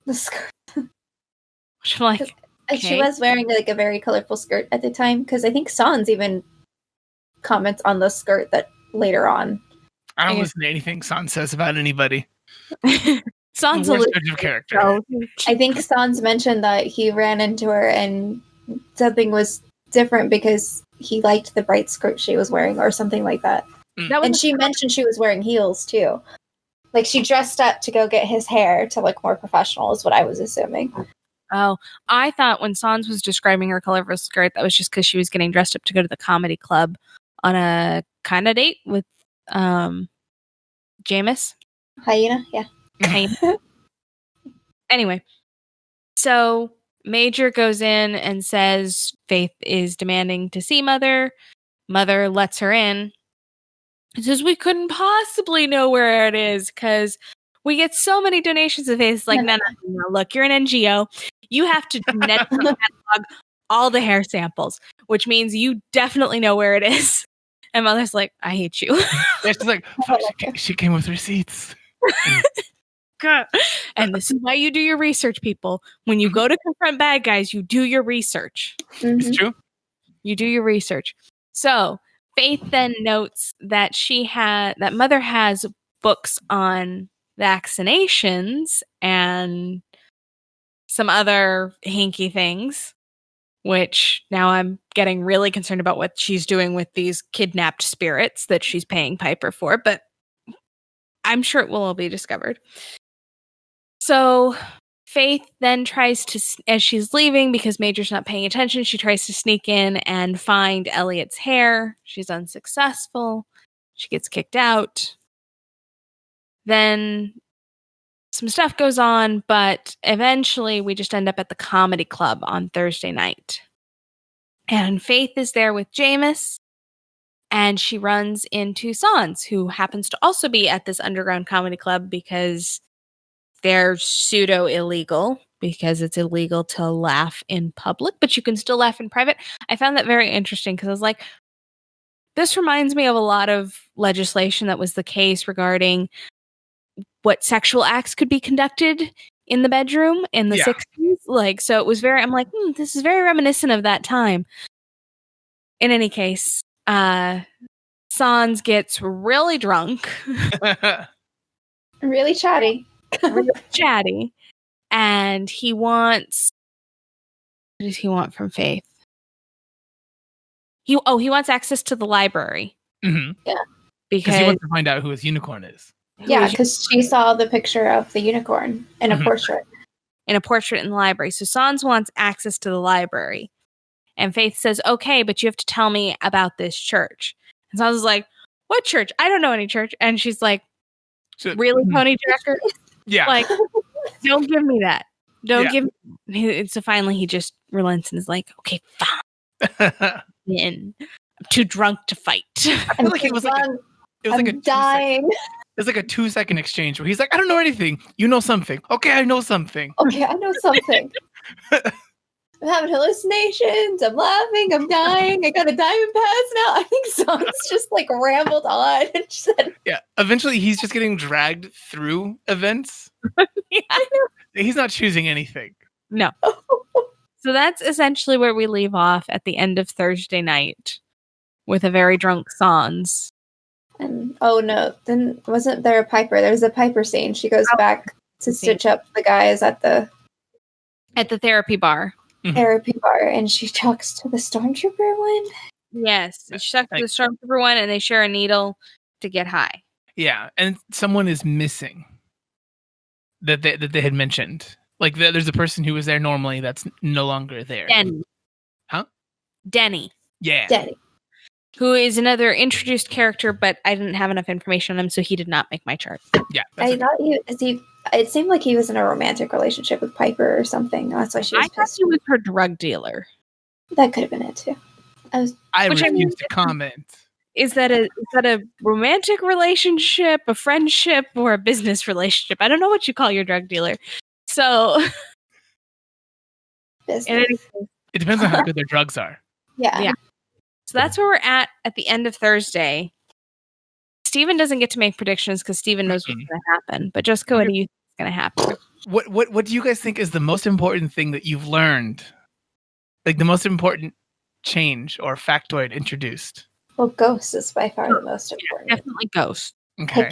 The skirt. Which I'm like, okay. She was wearing like a very colorful skirt at the time, because I think Sans even comments on the skirt that later on. I don't listen to anything Sans says about anybody. Sans worst judge of character. I think Sans mentioned that he ran into her and something was different because he liked the bright skirt she was wearing or something like that. And she mentioned she was wearing heels too. Like she dressed up to go get his hair to look more professional is what I was assuming. Oh, I thought when Sans was describing her colorful skirt, that was just because she was getting dressed up to go to the comedy club on a kind of date with Jameis. Hyena, yeah. Anyway, so Major goes in and says Faith is demanding to see Mother. Mother lets her in. It says we couldn't possibly know where it is because we get so many donations of Faith. It's like, no, look, you're an NGO. You have to catalog all the hair samples, which means you definitely know where it is. And Mother's like, I hate you. She's like, she came with receipts. And this is why you do your research, people. When you go to confront bad guys, you do your research. It's true. You do your research. So Faith then notes that that Mother has books on vaccinations and some other hinky things, which now I'm getting really concerned about what she's doing with these kidnapped spirits that she's paying Piper for, but I'm sure it will all be discovered. So Faith then tries to, as she's leaving, because Major's not paying attention, she tries to sneak in and find Elliot's hair. She's unsuccessful. She gets kicked out. Then some stuff goes on, but eventually we just end up at the comedy club on Thursday night. And Faith is there with Jameis, and she runs into Sans, who happens to also be at this underground comedy club because they're pseudo illegal, because it's illegal to laugh in public, but you can still laugh in private. I found that very interesting because I was like, this reminds me of a lot of legislation that was the case regarding what sexual acts could be conducted in the bedroom in the 60s. Like, so it was very, I'm like, this is very reminiscent of that time. In any case, Sans gets really drunk. Really chatty. Really chatty. And he wants, what does he want from Faith? He wants access to the library. Mm-hmm. Yeah. Because he wants to find out who his unicorn is. Yeah, because she saw the picture of the unicorn in a portrait. In a portrait in the library. So Sans wants access to the library. And Faith says, okay, but you have to tell me about this church. And Sans is like, what church? I don't know any church. And she's like, really, Pony Jacker? Yeah. Like, don't give me that. Don't give me. So finally he just relents and is like, okay, fine. I'm too drunk to fight. I feel like it was like dying. It's like a 2-second exchange where he's like, I don't know anything. You know something. Okay, I know something. Okay, I know something. I'm having hallucinations. I'm laughing. I'm dying. I got a diamond pass now. I think Sans just like rambled on and said, yeah. Eventually, he's just getting dragged through events. Yeah. He's not choosing anything. No. So that's essentially where we leave off at the end of Thursday night with a very drunk Sans. And oh no, then wasn't there a Piper? There's a Piper scene. She goes back to stitch up the guys at the therapy bar. Therapy bar, and she talks to the stormtrooper one. Yes, she talks to the Stormtrooper one, and they share a needle to get high. Yeah, and someone is missing that they had mentioned. Like there's a person who was there normally that's no longer there. Denny. Huh? Denny. Yeah. Denny. Who is another introduced character, but I didn't have enough information on him, so he did not make my chart. Yeah. I thought it seemed like he was in a romantic relationship with Piper or something. That's why she was thought he was her drug dealer. That could have been it too. I refuse to comment. Is that a romantic relationship, a friendship, or a business relationship? I don't know what you call your drug dealer. So it depends on how good their drugs are. Yeah. So that's where we're at the end of Thursday. Stephen doesn't get to make predictions because Stephen knows what's going to happen. But Jessica, what do you think is going to happen? What do you guys think is the most important thing that you've learned? Like the most important change or factoid introduced? Well, Ghost is by far the most important. Definitely Ghost. Okay.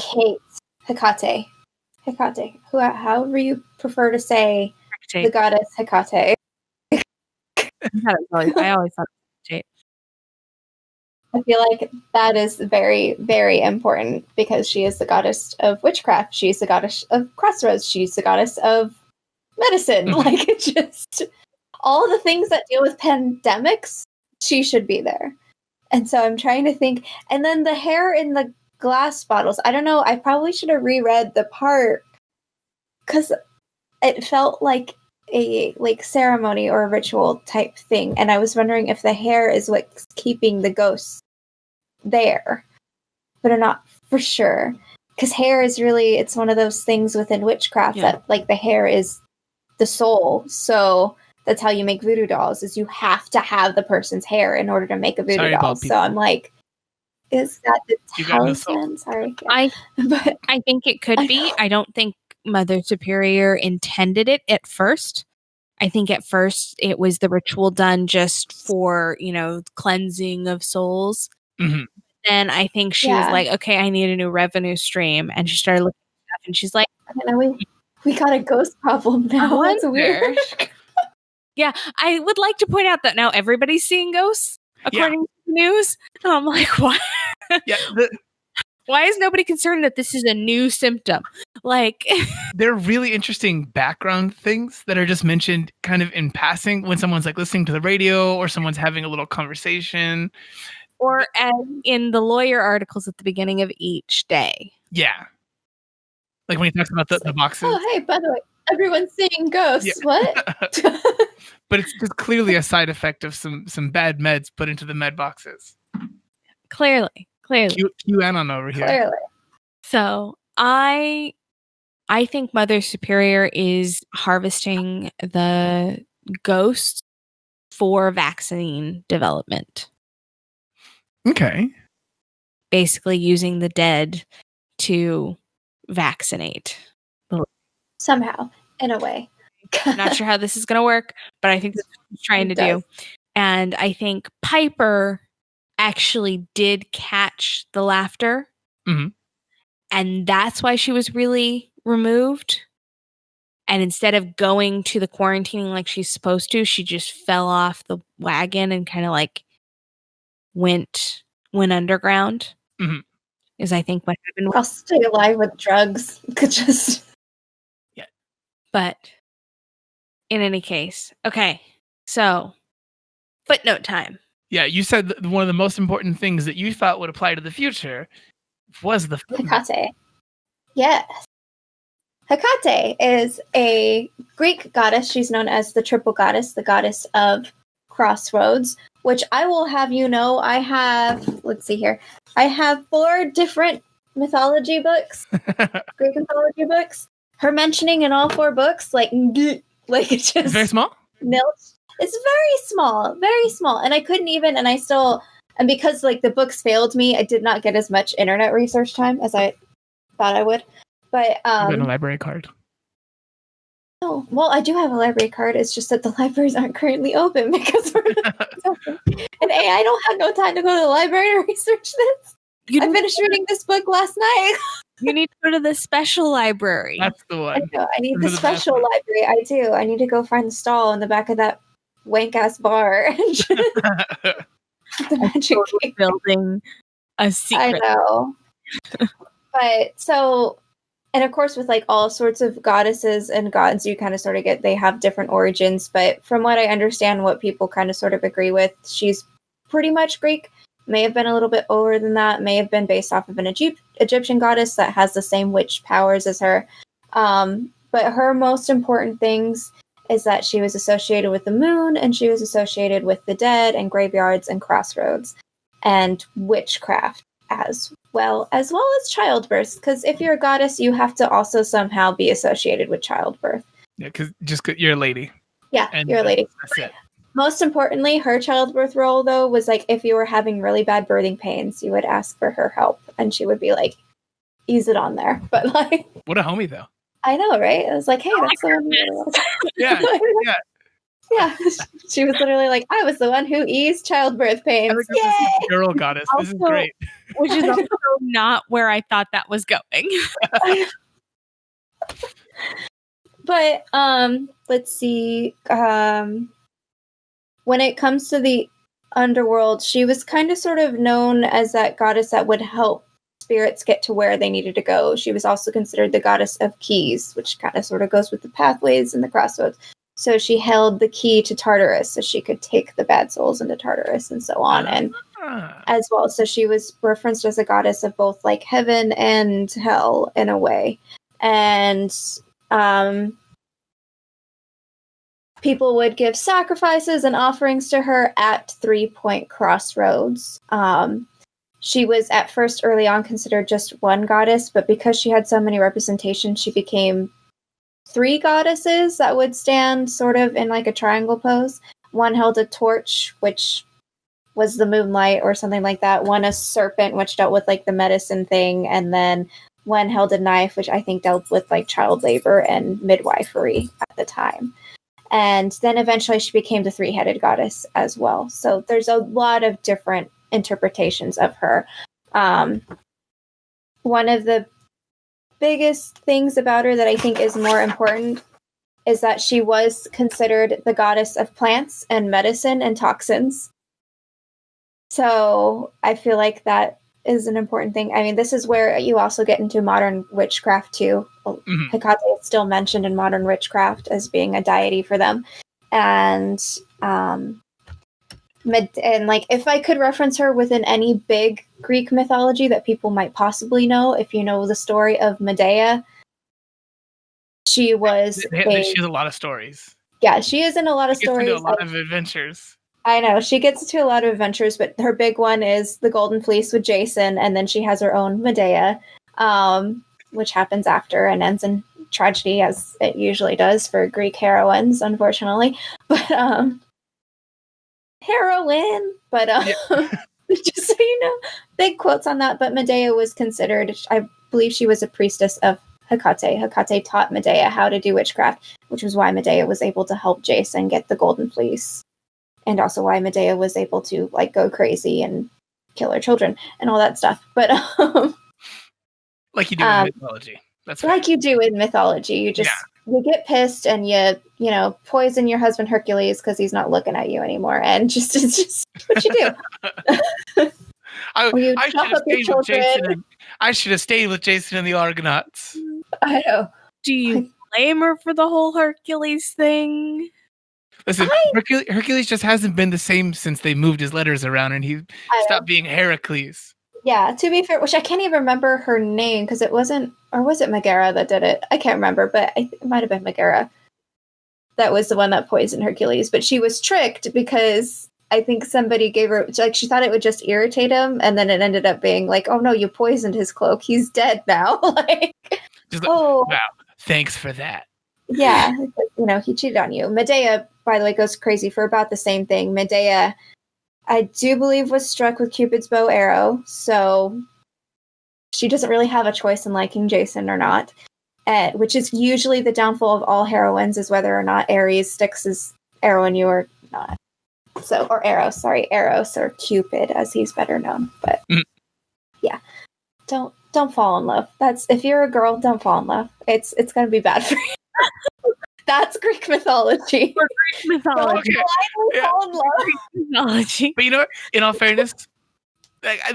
Hecate. However you prefer to say the goddess Hecate. I always thought Hecate. I feel like that is very, very important because she is the goddess of witchcraft. She's the goddess of crossroads. She's the goddess of medicine. Like, it's just all the things that deal with pandemics, she should be there. And so I'm trying to think. And then the hair in the glass bottles. I don't know. I probably should have reread the part because it felt like a ceremony or a ritual type thing. And I was wondering if the hair is what's keeping the ghosts there. But I'm not for sure. Because hair is really, it's one of those things within witchcraft that like the hair is the soul. So that's how you make voodoo dolls, is you have to have the person's hair in order to make a voodoo doll. So I'm like, is that the talisman? Sorry. I think it could be. I don't think Mother Superior intended it at first. I think at first it was the ritual done just for, cleansing of souls. Mm-hmm. Then I think she was like, okay, I need a new revenue stream. And she started looking at stuff and she's like, I don't know, we got a ghost problem now. That's weird. Yeah, I would like to point out that now everybody's seeing ghosts, according to the news. And I'm like, what? Yeah, why is nobody concerned that this is a new symptom? Like, they're really interesting background things that are just mentioned kind of in passing when someone's like listening to the radio or someone's having a little conversation. Or in the lawyer articles at the beginning of each day. Yeah. Like when he talks about the boxes. Oh, hey, by the way, everyone's seeing ghosts. Yeah. What? But it's just clearly a side effect of some bad meds put into the med boxes. Clearly. QAnon over here. Clearly. So I think Mother Superior is harvesting the ghosts for vaccine development. Okay. Basically using the dead to vaccinate. Somehow, in a way. I'm not sure how this is going to work, but I think that's what he's trying to do. And I think Piper actually did catch the laughter. Mm-hmm. And that's why she was really removed. And instead of going to the quarantining like she's supposed to, she just fell off the wagon and kind of like went underground. Mm-hmm. Is I think what happened. I'll stay alive with drugs. Could just. Yeah. But in any case, okay. So footnote time. Yeah, you said that one of the most important things that you thought would apply to the future was the Hecate. Yes. Hecate is a Greek goddess. She's known as the triple goddess, the goddess of crossroads, which I will have you know, I have 4 different mythology books, Greek mythology books. Her mentioning in all 4 books, it's just very small. It's very small, and I couldn't even, and I still, and because the books failed me, I did not get as much internet research time as I thought I would. But you got a library card. Oh, well, I do have a library card. It's just that the libraries aren't currently open because we're not open. And I don't have no time to go to the library to research this. I finished reading this book last night. You need to go to the special library. That's the one. I need the special library. I do. I need to go find the stall in the back of that wank ass bar. the magic cake. Building a secret. I know. But so, and of course, with like all sorts of goddesses and gods, you kind of sort of get, they have different origins. But from what I understand, what people kind of sort of agree with, she's pretty much Greek. May have been a little bit older than that. May have been based off of an Egyptian goddess that has the same witch powers as her. But her most important things is that she was associated with the moon, and she was associated with the dead and graveyards and crossroads and witchcraft as well as childbirth. Because if you're a goddess, you have to also somehow be associated with childbirth. Yeah, because you're a lady. Yeah, and you're a lady. That's it. Most importantly, her childbirth role, though, was like if you were having really bad birthing pains, you would ask for her help, and she would be like, ease it on there. But like, what a homie, though. I know, right? I was like, hey, that's the one. Yeah, yeah. Yeah, she was literally like, I was the one who eased childbirth pains. Yay! This is a girl goddess. This is great. Which is also not where I thought that was going. But let's see. When it comes to the underworld, she was kind of sort of known as that goddess that would help spirits get to where they needed to go. She was also considered the goddess of keys, which kind of sort of goes with the pathways and the crossroads. So she held the key to Tartarus, so she could take the bad souls into Tartarus and so on, and as well. So she was referenced as a goddess of both like heaven and hell in a way. And people would give sacrifices and offerings to her at 3-point crossroads. She was at first early on considered just one goddess, but because she had so many representations, she became 3 goddesses that would stand sort of in like a triangle pose. One held a torch, which was the moonlight or something like that. One a serpent, which dealt with like the medicine thing. And then one held a knife, which I think dealt with like child labor and midwifery at the time. And then eventually she became the 3-headed goddess as well. So there's a lot of different interpretations of her. One of the biggest things about her that I think is more important is that she was considered the goddess of plants and medicine and toxins. So I feel like that is an important thing. I mean, this is where you also get into modern witchcraft too. Mm-hmm. Hecate is still mentioned in modern witchcraft as being a deity for them. And like, if I could reference her within any big Greek mythology that people might possibly know, if you know the story of Medea, she was. She has a lot of stories. Yeah, she is in a lot of stories. Into a lot of adventures. I know, she gets into a lot of adventures, but her big one is the Golden Fleece with Jason, and then she has her own Medea, which happens after and ends in tragedy, as it usually does for Greek heroines, unfortunately. But heroine, but just so you know, big quotes on that. But Medea was considered, I believe she was a priestess of Hecate. Hecate taught Medea how to do witchcraft, which was why Medea was able to help Jason get the Golden Fleece. And also why Medea was able to like go crazy and kill her children and all that stuff. But like you do in mythology. That's right. Like you do in mythology. You just you get pissed and you poison your husband Hercules because he's not looking at you anymore, and it's just what you do. I should have stayed with Jason and the Argonauts. I know. Do you blame her for the whole Hercules thing? Listen, Hercules just hasn't been the same since they moved his letters around and he stopped being Heracles. Yeah, to be fair, which I can't even remember her name because it wasn't, or was it Megara that did it? I can't remember, but it might have been Megara. That was the one that poisoned Hercules, but she was tricked because I think somebody gave her, like, she thought it would just irritate him, and then it ended up being like, oh no, you poisoned his cloak. He's dead now. Wow, thanks for that. Yeah, he cheated on you. Medea, by the way, goes crazy for about the same thing. Medea, I do believe, was struck with Cupid's bow arrow, so she doesn't really have a choice in liking Jason or not, which is usually the downfall of all heroines, is whether or not Ares sticks his arrow in you or not. So, or Eros, or Cupid, as he's better known. But yeah, don't fall in love. If you're a girl, don't fall in love. It's going to be bad for you. That's Greek mythology. Or Greek mythology. Okay. Fall in love. Greek mythology. But you know what? In all fairness,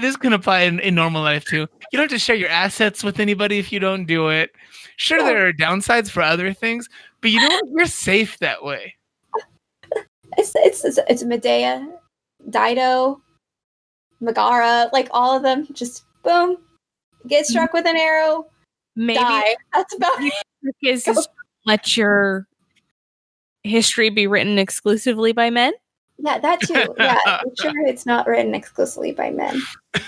this can apply in normal life too. You don't have to share your assets with anybody if you don't do it. Sure, there are downsides for other things, but you know what? You're safe that way. It's Medea, Dido, Megara, like all of them. Just boom, get struck with an arrow, Maybe die. That's about it. Is let your history be written exclusively by men. Yeah, that too. Yeah, make sure it's not written exclusively by men.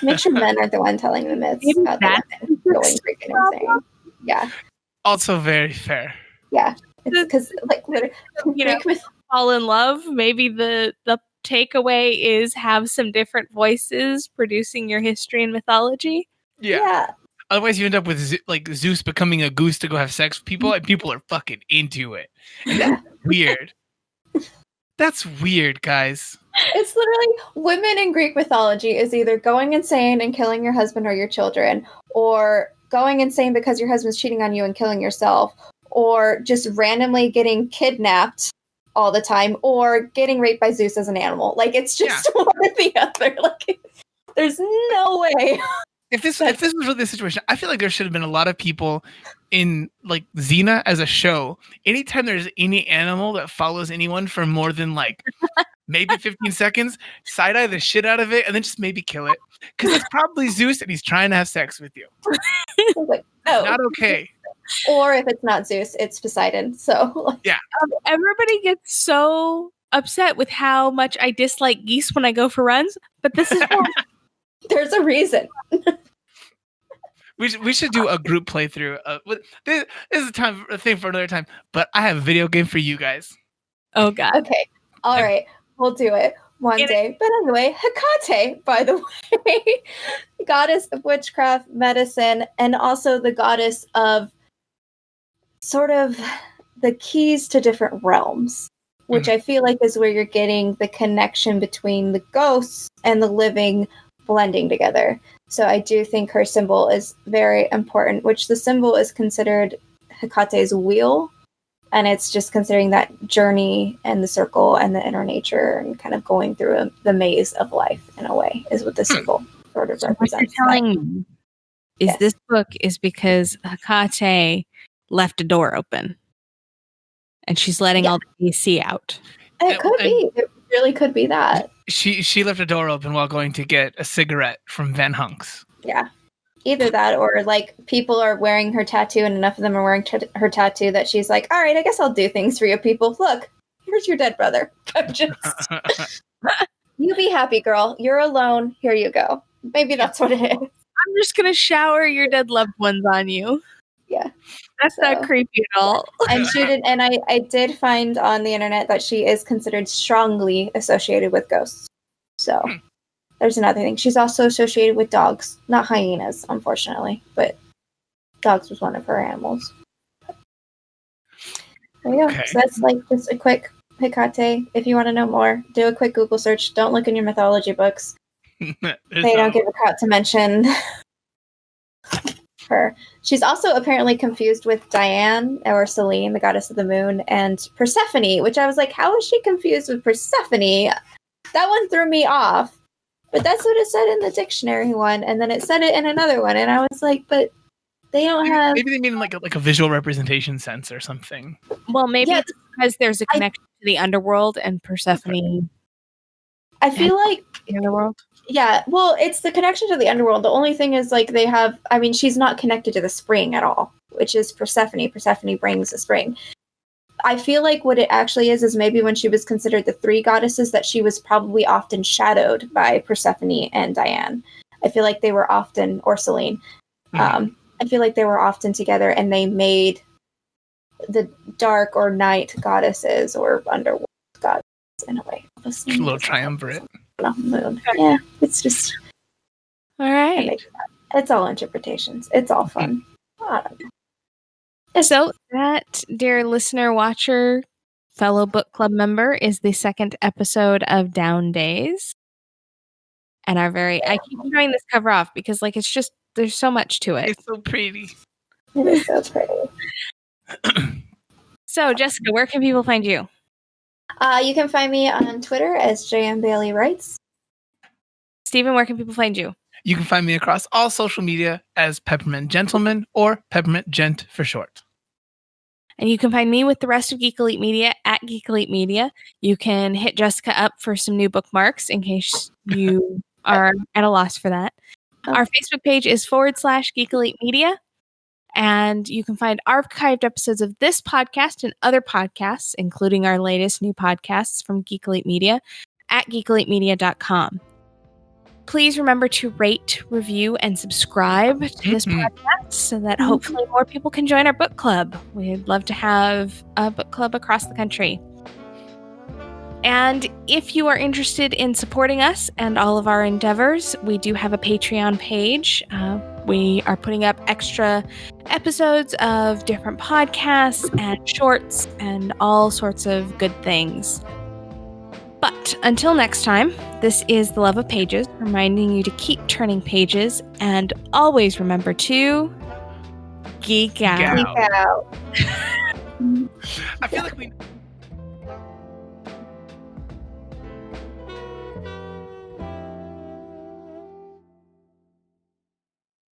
Make sure men are the one telling the myths about the women going freaking insane. Yeah. Also very fair. Yeah, because like fall in love. Maybe the takeaway is have some different voices producing your history and mythology. Yeah. Otherwise, you end up with like Zeus becoming a goose to go have sex with people, and people are fucking into it. And that's weird. That's weird, guys. It's literally women in Greek mythology is either going insane and killing your husband or your children, or going insane because your husband's cheating on you and killing yourself, or just randomly getting kidnapped all the time, or getting raped by Zeus as an animal. Like, it's just one or the other. Like, there's no way. If this was really the situation, I feel like there should have been a lot of people in like Xena as a show. Anytime there's any animal that follows anyone for more than like maybe 15 seconds, side-eye the shit out of it and then just maybe kill it. Because it's probably Zeus and he's trying to have sex with you. Like, oh. Not okay. Or if it's not Zeus, it's Poseidon. So yeah. Everybody gets so upset with how much I dislike geese when I go for runs, but this is why. There's a reason. We should do a group playthrough. This is a thing for another time. But I have a video game for you guys. Oh God. Okay. All right. We'll do it one day. But anyway, Hecate, by the way, goddess of witchcraft, medicine, and also the goddess of sort of the keys to different realms, which I feel like is where you're getting the connection between the ghosts and the living blending together. So I do think her symbol is very important, which the symbol is considered Hecate's wheel. And it's just considering that journey and the circle and the inner nature and kind of going through the maze of life in a way is what the symbol sort of represents. What you're telling me is this book is because Hecate left a door open and she's letting all the AC out. It could be. It really could be that. She left a door open while going to get a cigarette from Van Hunk's. Yeah. Either that or like people are wearing her tattoo and enough of them are wearing her tattoo that she's like, all right, I guess I'll do things for you people. Look, here's your dead brother. You be happy, girl. You're alone. Here you go. Maybe that's what it is. I'm just going to shower your dead loved ones on you. Yeah. That's not creepy at all. And I did find on the internet that she is considered strongly associated with ghosts. So there's another thing. She's also associated with dogs, not hyenas, unfortunately, but dogs was one of her animals. There you go. Okay. So that's like just a quick Hecate. If you want to know more, do a quick Google search. Don't look in your mythology books. They don't give a crap to mention her. She's also apparently confused with Diane or Selene, the goddess of the moon, and Persephone, which I was like, how is she confused with Persephone? That one threw me off. But that's what it said in the dictionary one, and then it said it in another one, and I was like, but they don't have... Maybe they mean like a visual representation sense or something. Well, maybe it's because there's a connection to the underworld and Persephone. I feel like... The underworld? Yeah, well, it's the connection to the underworld. The only thing is, like, they have... I mean, she's not connected to the spring at all, which is Persephone. Persephone brings a spring. I feel like what it actually is maybe when she was considered the three goddesses that she was probably often shadowed by Persephone and Diane. I feel like they were often, or Selene. I feel like they were often together and they made the dark or night goddesses or underworld goddesses in a way. A little triumvirate. Moon. Yeah, it's just... All right. It's all interpretations. It's all fun. I don't know. So that, dear listener, watcher, fellow book club member, is the second episode of Down Days. And I keep showing this cover off because, like, it's just, there's so much to it. It's so pretty. It is so pretty. So, Jessica, where can people find you? You can find me on Twitter as JM Bailey Writes. Stephen, where can people find you? You can find me across all social media as Peppermint Gentleman or Peppermint Gent for short. And you can find me with the rest of Geek Elite Media at Geek Elite Media. You can hit Jessica up for some new bookmarks in case you are at a loss for that. Our Facebook page is /Geek Elite Media. And you can find archived episodes of this podcast and other podcasts, including our latest new podcasts from Geek Elite Media, at geekelitemedia.com. Please remember to rate, review, and subscribe to this podcast so that hopefully more people can join our book club. We'd love to have a book club across the country. And if you are interested in supporting us and all of our endeavors, we do have a Patreon page. We are putting up extra episodes of different podcasts and shorts and all sorts of good things. But until next time, this is The Love of Pages, reminding you to keep turning pages and always remember to geek out. I feel like we...